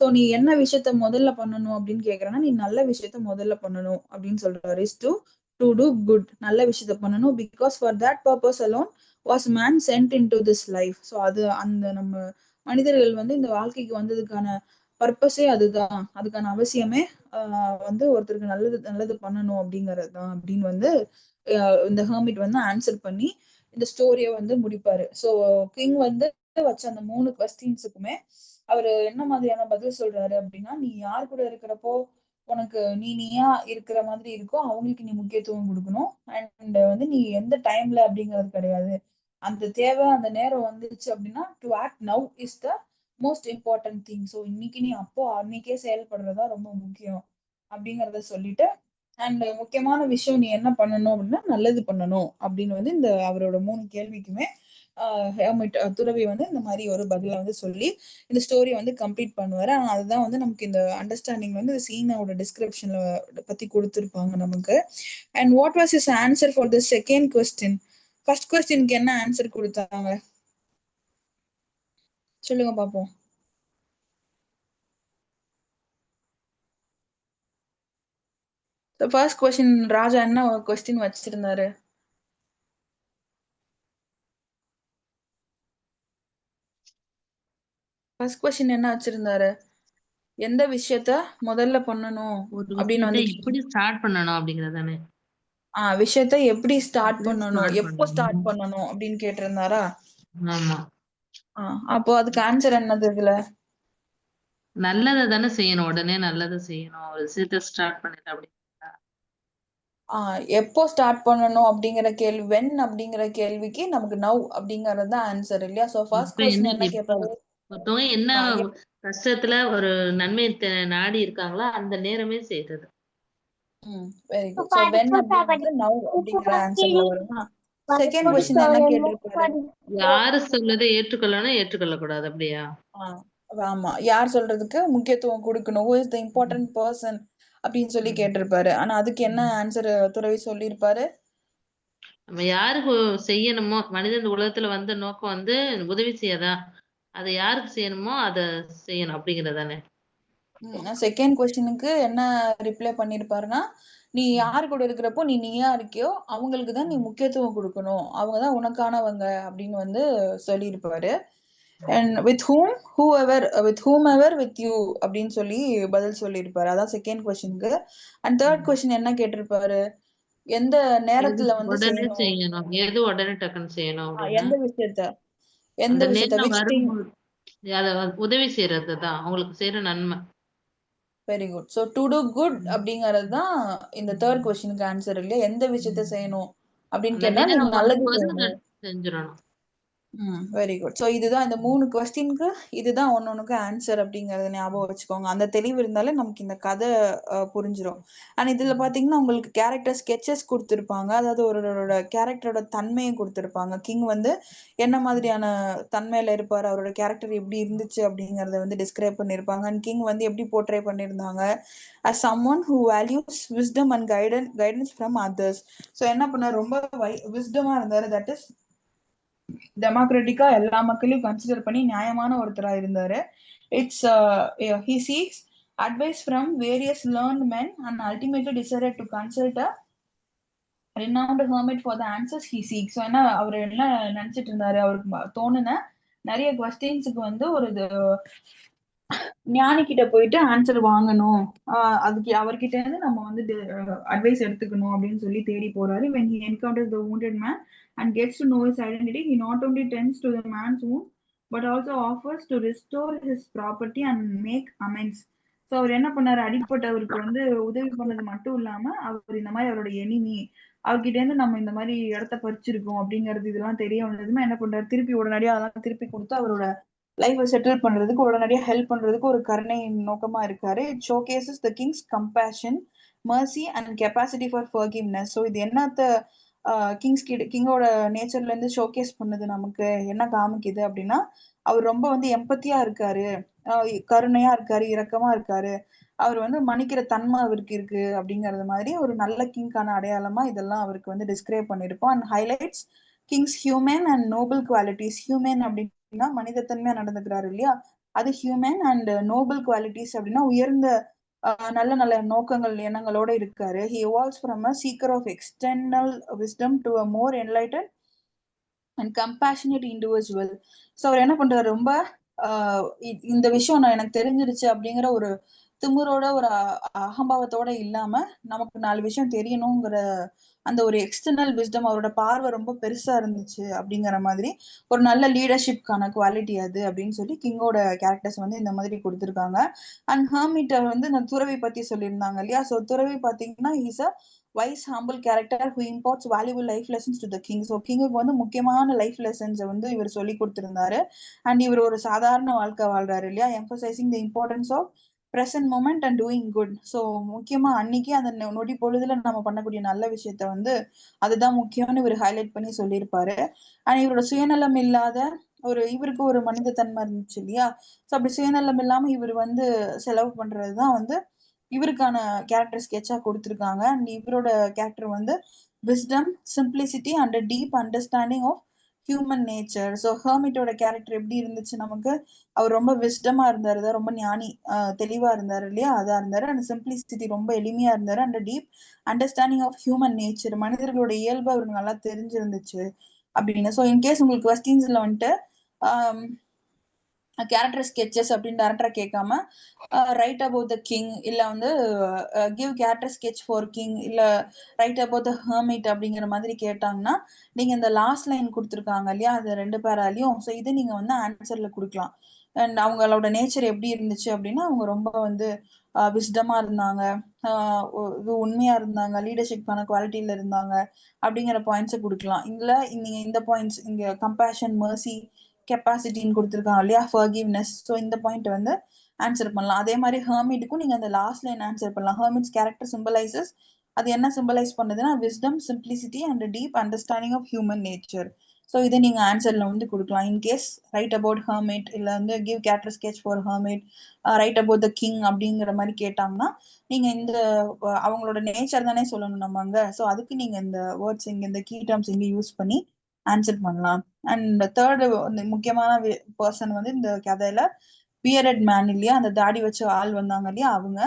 So நீ என்ன விஷயத்த முதல்ல பண்ணணும் அப்படின்னு கேக்குறேன்னா நீ நல்ல விஷயத்த முதல்ல பண்ணணும் அப்படின்னு சொல்றாரு. இஸ் டு டூ குட், நல்ல விஷயத்த பண்ணணும். Because for that purpose alone was man sent into this life. So அது அந்த நம்ம மனிதர்கள் வந்து இந்த வாழ்க்கைக்கு வந்ததுக்கான பர்பஸே அதுதான், அதுக்கான அவசியமே வந்து ஒருத்தருக்கு நல்லது நல்லது பண்ணணும் அப்படிங்கிறது தான் அப்படின்னு வந்து இந்த ஹெர்மிட் வந்து ஆன்சர் பண்ணி இந்த ஸ்டோரிய வந்து முடிப்பாரு. ஸோ கிங் வந்து வச்ச அந்த 3 கொஸ்டின்ஸுக்குமே அவரு என்ன மாதிரியான பதில் சொல்றாரு அப்படின்னா, நீ யார் கூட இருக்கிறப்போ உனக்கு நீயா இருக்கிற மாதிரி இருக்கோ அவங்களுக்கு நீ முக்கியத்துவம் கொடுக்கணும். அண்ட் வந்து நீ எந்த டைம்ல அப்படிங்கிறது கிடையாது, அந்த தேவை அந்த நேரம் வந்துருச்சு அப்படின்னா to act now is the most important thing. So இன்னைக்கு நீ அப்போ அன்னைக்கே செயல்படுறதா ரொம்ப முக்கியம் அப்படிங்கறத சொல்லிட்டு, அண்ட் முக்கியமான விஷயம் நீ என்ன பண்ணணும் அப்படின்னா நல்லது பண்ணணும் அப்படின்னு வந்து இந்த அவரோட 3 கேள்விக்குமே துறவி வந்து இந்த மாதிரி ஒரு பதில வந்து சொல்லி இந்த ஸ்டோரி வந்து கம்ப்ளீட் பண்ணுவாரு. ஆனா அதுதான் வந்து நமக்கு இந்த அண்டர்ஸ்டாண்டிங் வந்து இந்த சீனோட டிஸ்கிரிப்ஷன்ல பத்தி கொடுத்துருப்பாங்க நமக்கு. And what was is answer for the second question? First கொஸ்டினுக்கு என்ன ஆன்சர் கொடுத்தாங்க சொல்லுங்க பாப்போம். ஃபர்ஸ்ட் கொஸ்டின் ராஜா என்ன கொஸ்டின் வச்சிருந்தாரு? ஃபர்ஸ்ட் கொஸ்டின் என்ன வச்சிருந்தாரு? எந்த விஷயத்த முதல்ல பண்ணணும் ஒரு அப்படின்னு விஷயத்த வந்து எப்படி ஸ்டார்ட் பண்ணணும் அப்படிங்கறதானே. விஷயத்த எப்படி ஸ்டார்ட் எப்படி பண்ணணும், ஸ்டார்ட் எப்போ ஸ்டார்ட் பண்ணணும். பண்ணணும் அப்படின்னு கேட்டிருந்தாரா? ஆமா, அப்போ அதுக்கு ஆன்சர் என்னது இதுல? நல்லதை தானே செய்யணும், உடனே நல்லதை செய்யணும், ஒரு விஷயத்த ஸ்டார்ட் பண்ணிட்டு அப்படி. எப்போ ஸ்டார்ட் பண்ணணும் அப்படிங்கிற கேள்வி, வென் அப்படிங்கிற கேள்விக்கு நமக்கு நவ் அப்படிங்கறது தான் ஆன்சர் இல்லையா? சோ ஃபர்ஸ்ட் இப்ப கொஸ்டின் என்ன என்ன இப்போ கேட்பாரு? ஒருத்தவங்க என்ன கஷ்டத்துல ஒரு நன்மை நாடி இருக்காங்களோ அந்த நேரமே செய்யறது. Very good. சோ வென் அப்படிங்கிறது நவ் அப்படிங்கிற ஆன்சர்ல வருமா? செகண்ட் கொஸ்டின் என்ன கேட்டிருப்பாரு? யாரு சொன்னதை ஏற்றுக்கொள்ளணும் ஏற்றுக்கொள்ள கூடாது அப்படியா? ஆமா, யார் சொல்றதுக்கு முக்கியத்துவம் கொடுக்கணும், who is the important person அப்படின்னு சொல்லி கேட்டிருப்பாரு. ஆனா அதுக்கு என்ன ஆன்சர் துறவி சொல்லியிருப்பாரு? நம்ம யாருக்கு செய்யணுமோ, மனிதன் இந்த உலகத்துல வந்த நோக்கம் வந்து உதவி செய்யதான். அதை யாருக்கு செய்யணுமோ அதை செய்யணும் அப்படிங்கறதானே. செகண்ட் கொஸ்டினுக்கு என்ன ரிப்ளை பண்ணிருப்பாருன்னா, நீ யாரு கூட இருக்கிறப்போ நீயா இருக்கியோ அவங்களுக்கு தான் நீ முக்கியத்துவம் கொடுக்கணும், அவங்கதான் உனக்கானவங்க அப்படின்னு வந்து சொல்லியிருப்பாரு. And with whomever with you அப்படின்னு சொல்லி பதில் சொல்லியிருப்பாரு. அதான் செகண்ட் கொஸ்டினுக்கு. அண்ட் தேர்ட் கொஸ்டின் என்ன கேட்டிருப்பாரு? எந்த எது நேரத்துல வந்து உடனே செய்யணும், செய்யணும், எது உடனே டக்குன்னு செய்யணும் அப்படின்னா எந்த விஷயத்த, எந்த அந்த விஷயத்த, நேரம் விச் திங். வரும்போது அத உதவி செய்யறது தான் அவங்களுக்கு செய்யற நன்மை. Very good. So to do good அப்படிங்கிறது தான் இந்த தேர்ட் கொஸ்டினுக்கு ஆன்சர் இல்லையா? எந்த விஷயத்த செய்யணும் அப்படின்னு அந்த கேட்டா நீ நேரம் நல்லது வரும்போது அதை செய்யணும். செஞ்சிடணும். Very good. ஸோ இதுதான் இந்த 3 கொஸ்டினுக்கு இதுதான் ஒன்னொன்னுக்கு ஆன்சர் அப்படிங்கறத ஞாபகம் வச்சுக்கோங்க. அந்த தெளிவு இருந்தாலே நமக்கு இந்த கதை புரிஞ்சிடும். அண்ட் இதுல பாத்தீங்கன்னா உங்களுக்கு கேரக்டர் ஸ்கெச்சஸ் கொடுத்துருப்பாங்க. அதாவது ஒரு கேரக்டரோட தன்மையை கொடுத்துருப்பாங்க. கிங் வந்து என்ன மாதிரியான தன்மையில இருப்பாரு, அவரோட கேரக்டர் எப்படி இருந்துச்சு அப்படிங்கறத வந்து டிஸ்கிரைப் பண்ணிருப்பாங்க. அண்ட் கிங் வந்து எப்படி போர்ட்ரே பண்ணிருந்தாங்க as someone who values wisdom and guidance from others. So என்ன பண்ணாரு, ரொம்ப விஸ்டமா இருந்தாரு. தட் இஸ் டெமோக்ராட்டிக்கா எல்லா மக்களையும் கன்சிடர் பண்ணி நியாயமான ஒருத்தரா இருந்தாரு. It's he seeks advice from various learned men and ultimately decided to consult a renowned hermit for the answers he seeks. So என்ன அவர் என்ன நினைச்சிட்டு இருந்தாரு, அவருக்கு தோணுன நிறைய கொஸ்டின்ஸுக்கு வந்து ஒரு ஞானி கிட்ட போயிட்டு ஆன்சர் வாங்கணும், அதுக்கு அவர்கிட்ட இருந்து நம்ம வந்து அட்வைஸ் எடுத்துக்கணும் அப்படின்னு சொல்லி தேடி போறாரு. when he encounters the wounded man and gets to know his identity, he not only tends to the man's wound but also offers to restore his property and make amends. So அவர் என்ன பண்ணாரு, அடிப்பட்டவருக்கு வந்து உதவி பண்ணது மட்டும் இல்லாம அவர் இந்த மாதிரி அவரோட எனிமி அவர்கிட்ட இருந்து நம்ம இந்த மாதிரி இடத்த பறிச்சிருக்கோம் அப்படிங்கிறது இதெல்லாம் தெரிய வந்ததுமே என்ன பண்றாரு, திருப்பி உடனடியா அதெல்லாம் திருப்பி கொடுத்து அவரோட லைஃபை செட்டில் பண்றதுக்கு உடனடியா ஹெல்ப் பண்றதுக்கு ஒரு கருணை நோக்கமா இருக்காரு. It showcases the Kings compassion, mercy and capacity for forgiveness. So இது என்னத்த கிங்கோட நேச்சர்ல இருந்து ஷோகேஸ் பண்ணுது, நமக்கு என்ன காமிக்குது அப்படின்னா, அவர் ரொம்ப வந்து எம்பத்தியா இருக்காரு, கருணையா இருக்காரு, இரக்கமா இருக்காரு, அவர் வந்து மன்னிக்கிற தன்மை அவருக்கு இருக்கு அப்படிங்கறது மாதிரி ஒரு நல்ல கிங்கான அடையாளமா இதெல்லாம் அவருக்கு வந்து டிஸ்கிரைப் பண்ணிருப்போம். And highlights Kings human and Nobel qualities. Human அப்படின்னா மனிதத்தன்மையா நடந்துக்கிறாரு இல்லையா, அது ஹியூமன். அண்ட் நோபல் குவாலிட்டிஸ் அப்படின்னா உயர்ந்த நல்ல நல்ல நோக்கங்கள் எண்ணங்களோட இருக்காரு. He evolves from a seeker of external wisdom to a more enlightened and compassionate individual. So அவர் என்ன பண்றாரு, ரொம்ப இந்த விஷயம் நான் எனக்கு தெரிஞ்சிருச்சு அப்படிங்கிற ஒரு திமிரோட ஒரு அகம்பாவத்தோட இல்லாம நமக்கு 4 விஷயம் தெரியணுங்கிற அந்த ஒரு எக்ஸ்டர்னல் விஸ்டம், அவரோட பார்வை ரொம்ப பெருசா இருந்துச்சு அப்படிங்கிற மாதிரி ஒரு நல்ல லீடர்ஷிப்கான குவாலிட்டி அது அப்படின்னு சொல்லி கிங்கோட கேரக்டர்ஸ் வந்து இந்த மாதிரி கொடுத்துருக்காங்க. அண்ட் ஹர்மிட்ட வந்து இந்த துறவி பத்தி சொல்லியிருந்தாங்க இல்லையா. ஸோ துறவி பாத்தீங்கன்னா is a wise humble character who imparts valuable life lessons to the king. So கிங்குக்கு வந்து முக்கியமான லைஃப் லெசன்ஸை வந்து இவர் சொல்லி கொடுத்திருந்தாரு. அண்ட் இவர் ஒரு சாதாரண வாழ்க்கை வாழ்றாரு இல்லையா, emphasising the importance of present moment and doing good. So முக்கியமா அன்னைக்கு அந்த நொடி பொழுதுல நம்ம பண்ணக்கூடிய நல்ல விஷயத்த வந்து அதுதான் முக்கியம்னு இவர் ஹைலைட் பண்ணி சொல்லியிருப்பாரு. அண்ட் இவரோட சுயநலம் இல்லாத இவருக்கு ஒரு மனித தன்மை இருந்துச்சு இல்லையா. ஸோ அப்படி சுயநலம் இல்லாம இவர் வந்து செலவு பண்றதுதான் வந்து இவருக்கான கேரக்டர் ஸ்கெட்சா கொடுத்துருக்காங்க. அண்ட் இவரோட கேரக்டர் வந்து wisdom, simplicity and deep understanding of human nature. So ஹர்மிட்டோட கேரக்டர் எப்படி இருந்துச்சு நமக்கு, அவர் ரொம்ப விஸ்டமா இருந்தாரு, ரொம்ப ஞானி, தெளிவா இருந்தாரு இல்லையா, அதா இருந்தாரு. அண்ட் சிம்பிளிசிட்டி ரொம்ப எளிமையா இருந்தாரு. And deep understanding of human nature, மனிதர்களோட இயல்பு அவருக்கு நல்லா தெரிஞ்சிருந்துச்சு அப்படின்னு. ஸோ இன்கேஸ் உங்களுக்கு கொஸ்டின்ஸ்ல வந்துட்டு கேரக்டர் ஸ்கெச்சஸ் அப்படின்னு டேரக்டரா கேட்காம ரைட் அபவுட் த கிங், இல்ல வந்து give character sketch for king, இல்ல ரைட் அபவுட் த ஹர்மிட் அப்படிங்கிற மாதிரி கேட்டாங்கன்னா நீங்க இந்த லாஸ்ட் லைன் கொடுத்துருக்காங்க இல்லையா, அது 2 பேராலையும். ஸோ இது நீங்க வந்து ஆன்சர்ல கொடுக்கலாம். அண்ட் அவங்களோட நேச்சர் எப்படி இருந்துச்சு அப்படின்னா, அவங்க ரொம்ப வந்து விஸ்டமா இருந்தாங்க, இது உண்மையா இருந்தாங்க, லீடர்ஷிப்பான குவாலிட்டியில இருந்தாங்க அப்படிங்கிற பாயிண்ட்ஸை கொடுக்கலாம். இதுல நீங்க இந்த பாயிண்ட்ஸ் இங்க கம்பேஷன், மர்சி, கெப்பாசிட்டின்னு கொடுத்துருக்காங்க இல்லையா, ஃபர்கிவ்னஸ். ஸோ இந்த பாயிண்ட் வந்து ஆன்சர் பண்ணலாம். அதே மாதிரி ஹர்மிட்டுக்கும் நீங்க அந்த லாஸ்ட் லைன் ஆன்சர் பண்ணலாம். ஹர்மிட்ஸ் கேரக்டர் சிம்பலைசஸ், அது என்ன சிம்பலைஸ் பண்ணுதுன்னா wisdom, simplicity and deep understanding of human nature. So இதை நீங்க ஆன்சர்ல வந்து கொடுக்கலாம். இன்கேஸ் ரைட் அபவுட் ஹர்மிட், இல்ல வந்து give character sketch for hermit, right about the king அப்படிங்கிற மாதிரி கேட்டாங்கன்னா நீங்க இந்த அவங்களோட நேச்சர் தானே சொல்லணும் நம்ம அங்க. ஸோ அதுக்கு நீங்க இந்த வேர்ட்ஸ் இங்க, இந்த கீ டேர்ம்ஸ் இங்க யூஸ் பண்ணி ஆன்சர் பண்ணலாம். அண்ட் தேர்டு முக்கியமான பர்சன் வந்து இந்த கதையில பியர்ட் மேன் இல்லையா, அந்த தாடி வச்ச ஆள் வந்தாங்க இல்லையா, அவங்க.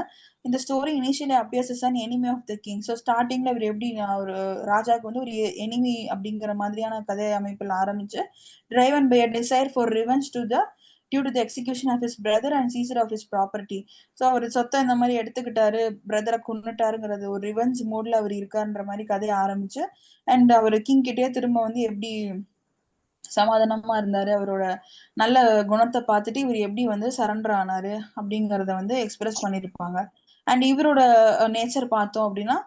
இந்த story initially appears as an enemy of the king. So ஸ்டார்டிங்ல இவர் எப்படி ஒரு ராஜாவுக்கு வந்து ஒரு எனிமி அப்படிங்கிற மாதிரியான கதை அமைப்பில் ஆரம்பிச்சு driven by a desire for revenge to the due to the execution of his brother and seizure of his property. So அவர் சொத்தை இந்த மாதிரி எடுத்துக்கிட்டாரு, பிரதரை கொன்னுட்டாருங்கிறது ஒரு ரிவெஞ்ச் மோட்ல அவர் இருக்காருன்ற மாதிரி கதையை ஆரம்பிச்சு அண்ட் அவர் கிங் கிட்டே திரும்ப வந்து எப்படி சமாதானமா இருந்தாரு, அவரோட நல்ல குணத்தை பார்த்துட்டு இவர் எப்படி வந்து சரண்டர் ஆனாரு அப்படிங்கறத வந்து எக்ஸ்பிரஸ் பண்ணிருப்பாங்க. அண்ட் இவரோட நேச்சர் பார்த்தோம் அப்படின்னா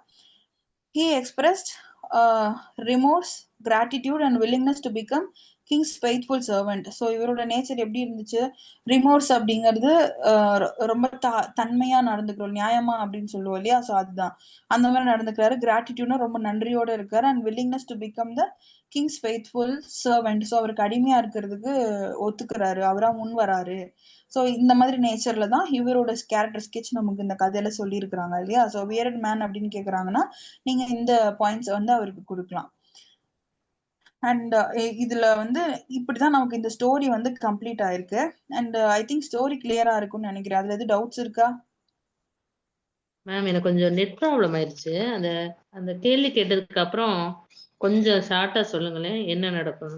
he expressed remorse, gratitude and willingness to become Kings faithful servant. So இவரோட நேச்சர் எப்படி இருந்துச்சு, ரிமோர்ஸ் அப்படிங்கிறது ரொம்ப தன்மையா நடந்துக்கிறோம், நியாயமா அப்படின்னு சொல்லுவோம் இல்லையா. ஸோ அதுதான் அந்த மாதிரி நடந்துக்கிறாரு. கிராட்டிடியூட்னா ரொம்ப நன்றியோட இருக்காரு. And willingness to become the Kings faithful servant. So அவருக்கு அடிமையா இருக்கிறதுக்கு ஒத்துக்கிறாரு, அவரா முன் வராரு. ஸோ இந்த மாதிரி நேச்சர்ல தான் இவரோட கேரக்டர் ஸ்கெட்ச் நமக்கு இந்த கதையில சொல்லி இருக்கிறாங்க இல்லையா. ஸோ வியர்ட் மேன் அப்படின்னு கேக்குறாங்கன்னா நீங்க இந்த பாயிண்ட்ஸ் வந்து அவருக்கு கொடுக்கலாம். அண்ட் இதுல வந்து இப்படிதான் நமக்கு இந்த ஸ்டோரி வந்து கம்ப்ளீட் ஆயிருக்கு. அண்ட் ஐ திங்க் ஸ்டோரி கிளியரா இருக்கும்னு நினைக்கிறேன். அதுல எது டவுட்ஸ் இருக்கா? மேம் எனக்கு கொஞ்சம் நெட் ப்ராப்ளம் ஆயிருச்சு. அந்த அந்த கேள்வி கேட்டதுக்கு அப்புறம் கொஞ்சம் ஷார்ட்டா சொல்லுங்களேன், என்ன நடக்கும்?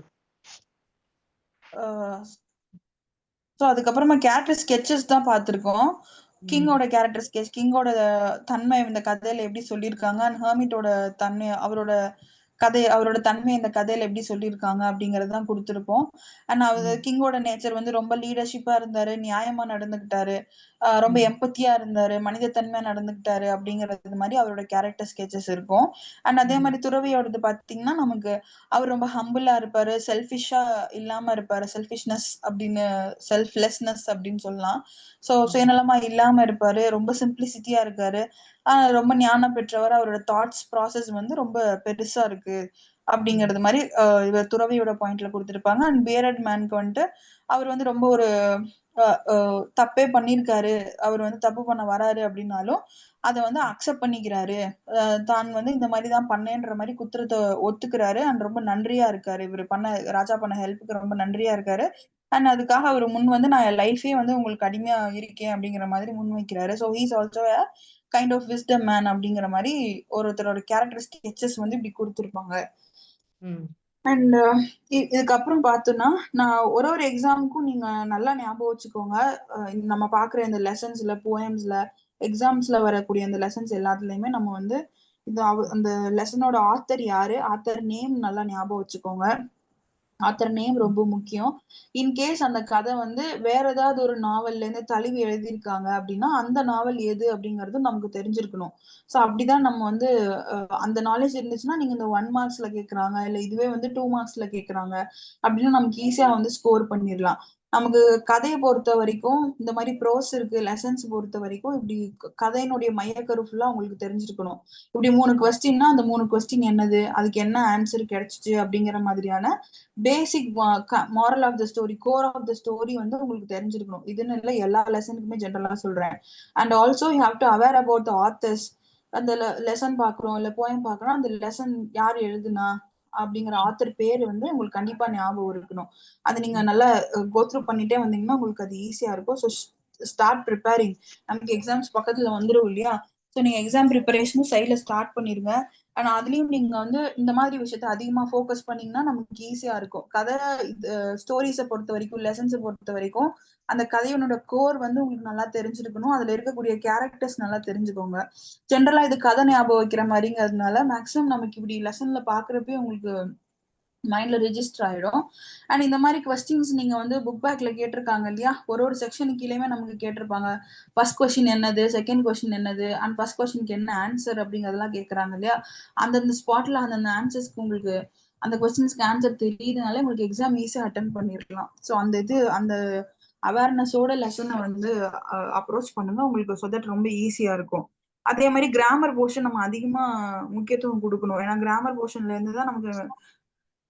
ஸோ அதுக்கப்புறமா கேரக்டர் ஸ்கெச்சஸ் தான் பார்த்துருக்கோம். கிங்கோட கேரக்டர் ஸ்கெச், கிங்கோட தன்மை இந்த கதையில எப்படி சொல்லியிருக்காங்க, அண்ட் ஹர்மிட்டோட தன்மை, அவரோட தன்மை இந்த கதையில எப்படி சொல்லியிருக்காங்க அப்படிங்கறது தான் கொடுத்துருப்போம். அண்ட் அவர் கிங்கோட நேச்சர் வந்து ரொம்ப லீடர்ஷிப்பா இருந்தாரு, நியாயமா நடந்துகிட்டாரு, ரொம்ப எம்பத்தியா இருந்தாரு, மனிதத்தன்மையா நடந்துக்கிட்டாரு அப்படிங்கறது மாதிரி அவரோட கேரக்டர் ஸ்கெச்சஸ் இருக்கும். அண்ட் அதே மாதிரி துறவியோடது பாத்தீங்கன்னா நமக்கு அவர் ரொம்ப ஹம்பிளா இருப்பாரு, செல்ஃபிஷா இல்லாம இருப்பாரு, செல்ஃபிஷ்னஸ் அப்படின்னு செல்ஃப்லெஸ்னஸ் அப்படின்னு சொல்லலாம். சோ சுயநலமா இல்லாம இருப்பாரு, ரொம்ப சிம்பிளிசிட்டியா இருக்காரு, ரொம்ப ஞானம் பெற்றவர், அவரோட தாட்ஸ் ப்ராசஸ் வந்து ரொம்ப பெருசா இருக்கு அப்படிங்கறது மாதிரி இவர் துறவியோட பாயிண்ட்ல கொடுத்திருப்பாங்க. அண்ட் பியர்ட் மேனுக்கு வந்துட்டு அவர் வந்து ரொம்ப ஒரு தப்பே பண்ணிருக்காரு, அவர் வந்து தப்பு பண்ண வராரு அப்படின்னாலும் அதை வந்து அக்செப்ட் பண்ணிக்கிறாரு, தான் வந்து இந்த மாதிரி தான் பண்ணேன்ற மாதிரி குற்றத்தை ஒத்துக்கிறாரு. அண்ட் ரொம்ப நன்றியா இருக்காரு, இவர் பண்ண ராஜா பண்ண ஹெல்ப்புக்கு ரொம்ப நன்றியா இருக்காரு. அண்ட் அதுக்காக அவர் முன் வந்து நான் என் லைஃபே வந்து உங்களுக்கு அடிமையா இருக்கேன் அப்படிங்கிற மாதிரி முன் வைக்கிறாரு. So he's also kind of wisdom man அப்படிங்கிற மாதிரி ஒருத்தரோட கேரக்டர் ஸ்கெச்சஸ் வந்து இப்படி கொடுத்துருப்பாங்க. அண்ட் இதுக்கப்புறம் பார்த்தோம்னா நான் ஒரு எக்ஸாமுக்கும் நீங்க நல்லா ஞாபகம் வச்சுக்கோங்க, நம்ம பாக்குற இந்த லெசன்ஸ்ல போயம்ஸ்ல எக்ஸாம்ஸ்ல வரக்கூடிய அந்த லெசன்ஸ் எல்லாத்துலயுமே நம்ம வந்து இந்த அந்த லெசனோட ஆத்தர் யாரு, ஆத்தர் நேம் நல்லா ஞாபகம் வச்சுக்கோங்க. ஆத்தர் நேம் ரொம்ப முக்கியம். இன்கேஸ் அந்த கதை வந்து வேற ஏதாவது ஒரு நாவல்ல இருந்து தழுவி எழுதியிருக்காங்க அப்படின்னா அந்த நாவல் எது அப்படிங்கறது நமக்கு தெரிஞ்சிருக்கணும். சோ அப்படிதான் நம்ம வந்து அந்த நாலேஜ் இருந்துச்சுன்னா நீங்க இந்த 1 மார்க்ஸ்ல கேக்குறாங்க இல்ல இதுவே வந்து 2 மார்க்ஸ்ல கேக்குறாங்க அப்படின்னு நமக்கு ஈஸியா வந்து ஸ்கோர் பண்ணிடலாம். நமக்கு கதையை பொறுத்த வரைக்கும் இந்த மாதிரி ப்ரோஸ் இருக்கு, லெசன்ஸ் பொறுத்த வரைக்கும் இப்படி கதையினுடைய மையக்கரு ஃபுல்லா உங்களுக்கு தெரிஞ்சிருக்கணும். இப்படி 3 கொஸ்டின்னா அந்த 3 கொஸ்டின் என்னது, அதுக்கு என்ன ஆன்சர் கிடைச்சிச்சு அப்படிங்கிற மாதிரியான basic moral of the story, core of the story வந்து உங்களுக்கு தெரிஞ்சிருக்கணும். இதுன்னு இல்லை, எல்லா லெசனுக்குமே ஜென்ரலா சொல்றேன். And also you have to aware about the authors. அந்த லெசன் பாக்குறோம் இல்ல போயம் பாக்குறோம், அந்த லெசன் யார் எழுதுனா அப்படிங்கிற ஆத்தர் பேரு வந்து உங்களுக்கு கண்டிப்பா ஞாபகம் இருக்கணும். அது நீங்க நல்லா கோத்ரூ பண்ணிட்டே வந்தீங்கன்னா உங்களுக்கு அது ஈஸியா இருக்கும். So start preparing. நமக்கு எக்ஸாம்ஸ் பக்கத்துல வந்துடும் இல்லையா, ஸோ நீங்க எக்ஸாம் ப்ரிப்பரேஷனும் சைட்ல ஸ்டார்ட் பண்ணிருங்க. ஆனா அதுலயும் நீங்க வந்து இந்த மாதிரி விஷயத்த அதிகமா ஃபோக்கஸ் பண்ணீங்கன்னா நமக்கு ஈஸியா இருக்கும். கதை ஸ்டோரிஸை பொறுத்த வரைக்கும், லெசன்ஸை பொறுத்த வரைக்கும் அந்த கதையோட கோர் வந்து உங்களுக்கு நல்லா தெரிஞ்சிருக்கணும். அதுல இருக்கக்கூடிய கேரக்டர்ஸ் நல்லா தெரிஞ்சுக்கோங்க. ஜென்ரலா இது கதை ஞாபகம் வைக்கிற மாதிரிங்கிறதுனால மேக்ஸிமம் நமக்கு இப்படி லெசன்ல பாக்குறப்பே உங்களுக்கு மைண்ட்ல ரெஜிஸ்டர் ஆயிடும். அண்ட் இந்த மாதிரி கொஸ்டின்ஸ் நீங்க வந்து புக் பேக்ல கேட்டிருக்காங்க இல்லையா, ஒரு செக்ஷனுக்கு கீழேயுமே நமக்கு கேட்டிருப்பாங்க. ஃபர்ஸ்ட் கொஸ்டின் என்னது, செகண்ட் கொஸ்டின் என்னது, அண்ட் ஃபர்ஸ்ட் கொஸ்டினுக்கு என்ன ஆன்சர் அப்படிங்கறதெல்லாம் கேட்கறாங்க இல்லையா. அந்தந்த ஸ்பாட்ல அந்தந்த ஆன்சர்ஸ்க்கு உங்களுக்கு அந்த கொஸ்டின்ஸ்க்கு ஆன்சர் தெரியுதுனாலே உங்களுக்கு எக்ஸாம் ஈஸியா அட்டென்ட் பண்ணிருக்கலாம். ஸோ அந்த அவேர்னஸோட லெசனை வந்து அப்ரோச் பண்ணுங்க, உங்களுக்கு ஸோ தட் ரொம்ப ஈஸியா இருக்கும். அதே மாதிரி கிராமர் போர்ஷன் நம்ம அதிகமா முக்கியத்துவம் கொடுக்கணும். ஏன்னா கிராமர் போர்ஷன்ல இருந்து தான் நமக்கு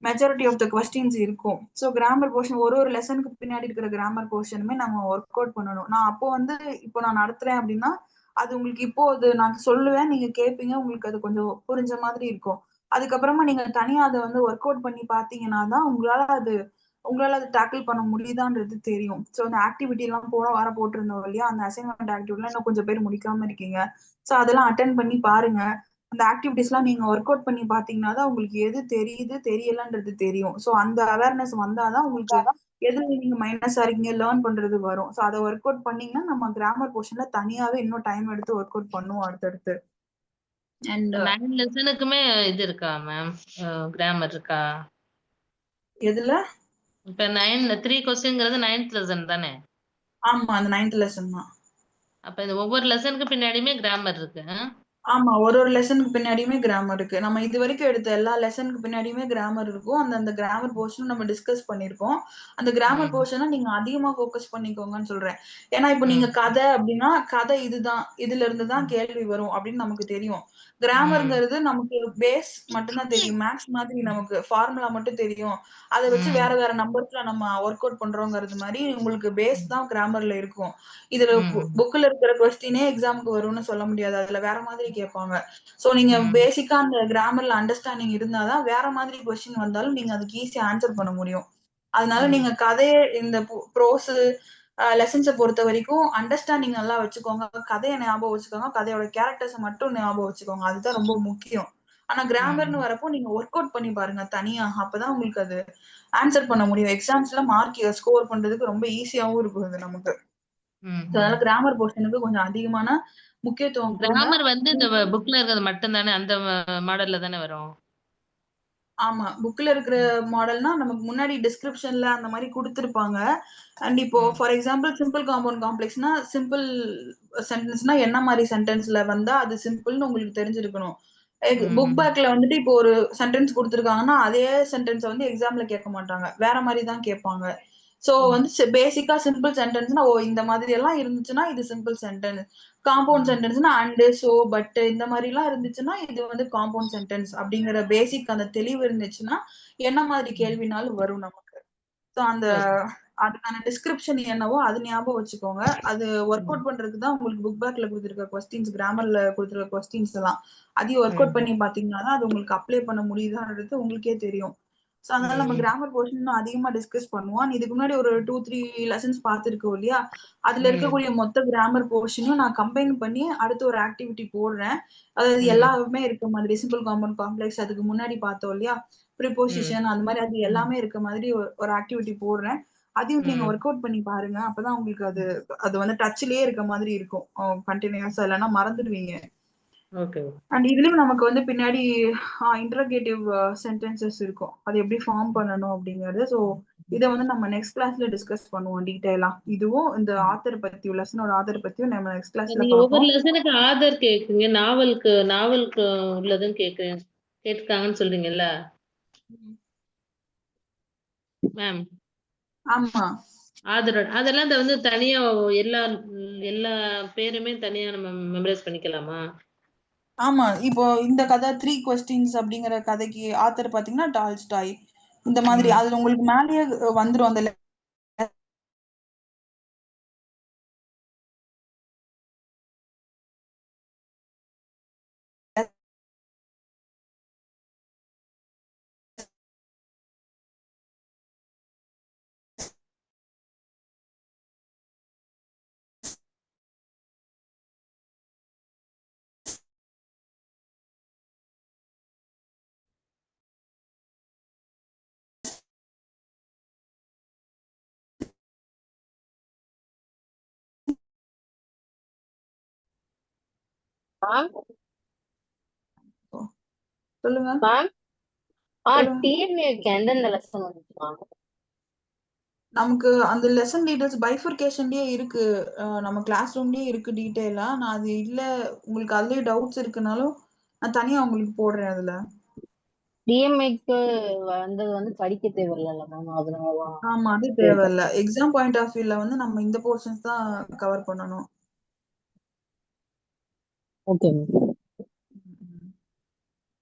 மெஜாரிட்டி ஆஃப் த கொஸ்டின்ஸ் இருக்கும். ஸோ கிராமர் போர்ஷன் ஒரு லெசனுக்கு பின்னாடி இருக்கிற கிராமர் போர்ஷனுமே நம்ம ஒர்க் அவுட் பண்ணணும். நான் அப்போ வந்து இப்போ நான் நடத்துறேன் அப்படின்னா அது உங்களுக்கு இப்போ அது நான் சொல்லுவேன், நீங்க கேட்பீங்க, உங்களுக்கு அது கொஞ்சம் புரிஞ்ச மாதிரி இருக்கும். அதுக்கப்புறமா நீங்க தனியா அதை வந்து ஒர்க் அவுட் பண்ணி பாத்தீங்கன்னா தான் உங்களால அது டேக்கிள் பண்ண முடியுதான்றது தெரியும். ஸோ அந்த ஆக்டிவிட்டி எல்லாம் போன வாரம் போட்டிருந்தோம் இல்லையா, அந்த அசைன்மெண்ட் ஆக்டிவிட்டிலாம் இன்னும் கொஞ்சம் பேர் முடிக்காம இருக்கீங்க. ஸோ அதெல்லாம் அட்டென்ட் பண்ணி பாருங்க. அந்த ஆக்டிவிட்டிஸ் எல்லாம் நீங்க ஒர்க் அவுட் பண்ணி பாத்தீங்கன்னா தான் உங்களுக்கு எது தெரியுது தெரியலன்றது தெரியும். ஸோ அந்த அவேர்னஸ் வந்தாதான் உங்களுக்கு எது நீங்க மைனஸா இருக்கீங்க லேர்ன் பண்றது வரும். ஸோ அதை ஒர்க் அவுட் பண்ணீங்கன்னா நம்ம கிராமர் போர்ஷன்ல தனியாவே இன்னும் டைம் எடுத்து ஒர்க் அவுட் பண்ணுவோம் அடுத்தடுத்து. அண்ட் 9 லெசனுக்குமே இது இருக்கா மேம், கிராமர் இருக்கா? எதுல? இப்ப 3 கொஸ்டின்ங்கிறது 9th லெசன் தானே? ஆமா, அந்த 9th லெசன் தான். அப்ப இந்த ஒவ்வொரு லெசனுக்கு பின்னாடியுமே கிராமர் இருக்கு. ஆமா, ஒரு லெசனுக்கு பின்னாடியுமே கிராமர் இருக்கு. நம்ம இது வரைக்கும் எடுத்த எல்லா லெசனுக்கு பின்னாடியுமே கிராமர் இருக்கும். அந்த கிராமர் போர்ஷன் நம்ம டிஸ்கஸ் பண்ணிருக்கோம். அந்த கிராமர் போர்ஷனை நீங்க அதிகமா ஃபோக்கஸ் பண்ணிக்கோங்கன்னு சொல்றேன். ஏன்னா இப்போ நீங்க கதை அப்படின்னா கதை இதுதான், இதுல இருந்து தான் கேள்வி வரும் அப்படின்னு நமக்கு தெரியும். கிராமர்ங்கிறது நமக்கு பேஸ் மட்டும்தான் தெரியும். மேக்ஸ் மாதிரி நமக்கு ஃபார்முலா மட்டும் தெரியும். அதை வச்சு வேற வேற நம்பர்ஸ்ல நம்ம ஒர்க் அவுட் பண்றோங்கிறது மாதிரி உங்களுக்கு பேஸ் தான் கிராமர்ல இருக்கும். இதுல புக்ல இருக்கிற கொஸ்டினே எக்ஸாமுக்கு வரும்னு சொல்ல முடியாது, அதுல வேற மாதிரி கேட்பாங்க. சோ நீங்க பேசிக்கா அந்த கிராமர்ல அண்டர்ஸ்டாண்டிங் இருந்தாதான் வேற மாதிரி கொஸ்டின் வந்தாலும் நீங்க அதுக்கு ஈஸியா ஆன்சர் பண்ண முடியும். அதனால நீங்க கதையை இந்த ப்ரோஸ் லெசன்ஸை பொறுத்த வரைக்கும் அண்டர்ஸ்டாண்டிங் நல்லா வச்சுக்கோங்க, கதையை ஞாபகம் வச்சுக்கோங்க, கதையோட கேரக்டர்ஸை மட்டும் ஞாபகம் வச்சுக்கோங்க, அதுதான் ரொம்ப முக்கியம். ஆனா கிராமர்னு வரப்போ நீங்க ஒர்க் அவுட் பண்ணி பாருங்க தனியா, அப்பதான் உங்களுக்கு அது ஆன்சர் பண்ண முடியும். எக்ஸாம்ஸ்ல மார்க் ஸ்கோர் பண்றதுக்கு ரொம்ப ஈஸியாவும் இருக்கும் இது நமக்கு. அதனால கிராமர் போர்ஷனுக்கு கொஞ்சம் அதிகமான முக்கியத்துவம் கொடுங்க. கிராமர் வந்து இந்த புக்ல இருக்கிறது மட்டும் தானே, அந்த மாடல்ல தானே வரும்? ஆமா. புக்ல இருக்கிற மாடல்னா நமக்கு முன்னாடி டிஸ்கிரிப்ஷன்ல அந்த மாதிரி கொடுத்திருப்பாங்க. அண்ட் இப்போ ஃபார் எக்ஸாம்பிள் சிம்பிள் காம்பவுண்ட் காம்ப்ளெக்ஸ்னா சிம்பிள் சென்டென்ஸ்னா என்ன மாதிரி சென்டென்ஸ்ல வந்தா அது சிம்பிள்னு உங்களுக்கு தெரிஞ்சிருக்கணும். புக் பேக்ல வந்துட்டு இப்போ ஒரு சென்டென்ஸ் கொடுத்திருக்காங்கன்னா அதே சென்டென்ஸ் வந்து எக்ஸாம்ல கேட்க மாட்டாங்க. வேற மாதிரி தான் கேட்பாங்க. சோ வந்து பேசிக்கா சிம்பிள் சென்டென்ஸ்னா இந்த மாதிரி எல்லாம் இருந்துச்சுன்னா இது சிம்பிள் சென்டென்ஸ். காம்பவுண்ட் சென்டென்ஸ்னா அண்ட் சோ பட் இந்த மாதிரி எல்லாம் இருந்துச்சுன்னா இது வந்து காம்பவுண்ட் சென்டென்ஸ் அப்படிங்கிற பேசிக் அந்த தெளிவு இருந்துச்சுன்னா என்ன மாதிரி கேள்வினாலும் வரும் நமக்கு. சோ அந்த அதுக்கான டிஸ்கிரிப்ஷன் என்னவோ அது ஞாபகம் வச்சுக்கோங்க. அது ஒர்க் அவுட் பண்றதுக்கு தான் உங்களுக்கு புக் பேக்ல கொடுத்திருக்க கொஸ்டின்ஸ், கிராமர்ல கொடுத்திருக்க கொஸ்டின்ஸ் எல்லாம் அதையும் ஒர்க் அவுட் பண்ணி பாத்தீங்கன்னா தான் அது உங்களுக்கு அப்ளை பண்ண முடியுதான்றது உங்களுக்கே தெரியும். சோ அதனால நம்ம கிராமர் போர்ஷன் அதிகமா டிஸ்கஸ் பண்ணுவோம். இதுக்கு முன்னாடி ஒரு 2-3 லெசன்ஸ் பார்த்திருக்கோம் இல்லையா? அதுல இருக்கக்கூடிய மொத்த கிராமர் போர்ஷனையும் நான் கம்பைன் பண்ணி அடுத்து ஒரு ஆக்டிவிட்டி போடுறேன். அதாவது எல்லாமே இருக்க மாதிரி சிம்பிள் காம்பவுண்ட் காம்ப்ளெக்ஸ் அதுக்கு முன்னாடி பார்த்தோம் இல்லையா? ப்ரிபோசிஷன் அந்த மாதிரி அது எல்லாமே இருக்க மாதிரி ஒரு ஆக்டிவிட்டி போடுறேன். அதையும் நீங்க ஒர்க் அவுட் பண்ணி பாருங்க. அப்பதான் உங்களுக்கு அது வந்து டச்லயே இருக்க மாதிரி இருக்கும். கண்டினியூஸா இல்லைன்னா மறந்துடுவீங்க. அண்ட் இதுலயும் நமக்கு வந்து பின்னாடி இன்டரோகேட்டிவ் சென்டென்சஸ் இருக்கும். அது எப்படி ஃபார்ம் பண்ணணும் அப்படிங்கறது. சோ இத வந்து நம்ம நெக்ஸ்ட் கிளாஸ்ல டிஸ்கஸ் பண்ணுவோம் டீடைலா. இதுவும் இந்த ஆத்தர் பத்தி லெசனோட ஆத்தர் பத்தியும் நம்ம நெக்ஸ்ட் கிளாஸ்ல நீங்க ஒவ்வொரு பார்ப்போம். லெசனுக்கு ஆதர் கேக்குறீங்க, நாவலுக்கு உள்ளதும் கேட்டிருக்காங்கன்னு சொல்றீங்கல்ல மேம்? ஆமா. அதெல்லாம் வந்து தனியா எல்லா எல்லா பேருமே தனியா நம்ம மெமரைஸ் பண்ணிக்கலாமா? ஆமா. இப்போ இந்த கதை 3 கொஸ்டின்ஸ் அப்படிங்கிற கதைக்கு ஆத்தர் பாத்தீங்கன்னா டால்ஸ்டாய். இந்த மாதிரி அதுல உங்களுக்கு மேலேயே வந்துரும் அந்த சொல்லுங்க. எந்தெந்த லெசன் வந்துச்சுமா? நமக்கு அந்த லெசன் டீடைல்ஸ் பைஃபர்கேஷன்லயே இருக்கு. நம்ம கிளாஸ் ரூம்லயே இருக்கு டீடைலா. நான் அது இல்ல உங்களுக்கு அதுலயே டவுட்ஸ் இருக்குனாலும் நான் தனியா உங்களுக்கு போடுறேன் அதுல. டிஎம்ஐக்கு வந்தது வந்து படிக்க தேவையில்ல மேம், அதனால. ஆமா, அது தேவையில்ல. எக்ஸாம் பாயிண்ட் ஆஃப் வியூல வந்து நம்ம இந்த போர்ஷன்ஸ் தான் கவர் பண்ணணும். ஓகே.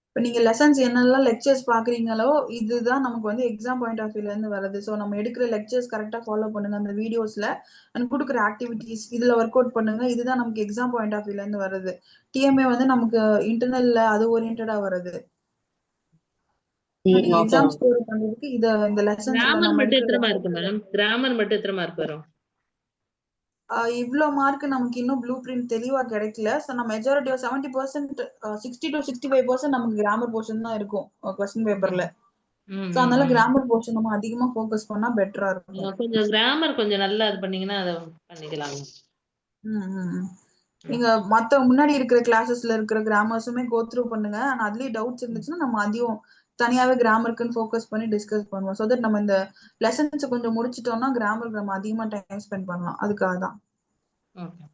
இப்ப நீங்க லெசன்ஸ் என்னெல்லாம் லெக்சர்ஸ் பாக்குறீங்களோ இதுதான் நமக்கு வந்து எக்ஸாம் பாயிண்ட் ஆஃப் வியூல இருந்து வருது. சோ நம்ம எடுக்கிற லெக்சர்ஸ் கரெக்டா ஃபாலோ பண்ணுங்க. அந்த வீடியோஸ்ல அண்ட் கொடுக்குற ஆக்டிவிட்டிஸ் இதுல ஒர்க் அவுட் பண்ணுங்க. இதுதான் நமக்கு எக்ஸாம் பாயிண்ட் ஆஃப் வியூல இருந்து வருது. டிஎம்ஏ வந்து நமக்கு இன்டர்னல்ல அது ஓரியன்டா வருது. நீங்க எக்ஸாம் ஸ்கோர் பண்றதுக்கு இந்த லெசன்ஸ்ல நம்ம எத்தனை மார்க் மேடம்? கிராமர் மட்டும் எத்தனை மார்க் வரும்? இவ்ளோ மார்க் நமக்கு இன்னும் ப்ளூ பிரிண்ட் தெளிவா கிடைக்கல. சோ நம்ம மெஜாரிட்டி 70% 60 to 65% நமக்கு கிராமர் போர்ஷன் தான் இருக்கும் क्वेश्चन பேப்பர்ல. சோ அதனால கிராமர் போர்ஷன் நம்ம அதிகமா ஃபோக்கஸ் பண்ணா பெட்டரா இருக்கும். கொஞ்சம் கிராமர் கொஞ்சம் நல்லா இது பண்ணீங்கன்னா அத பண்ணிக்கலாம். நீங்க மத்த முன்னாடி இருக்கிற கிளாसेसல இருக்கிற கிராமர்ஸுமே கோ த்ரூ பண்ணுங்க. ஆனா அதுலயே டவுட்ஸ் இருந்துச்சுன்னா நம்ம அதையும் தனியாவே கிராமருக்கு ஃபோக்கஸ் பண்ணி டிஸ்கஸ் பண்ணுவோம். சோ தட் நம்ம இந்த லெசன்ஸ் கொஞ்சம் முடிச்சிட்டோம்னா கிராமருக்கு நம்ம அதிகமா டைம் ஸ்பெண்ட் பண்ணலாம். அதுக்காக தான். ஓகே.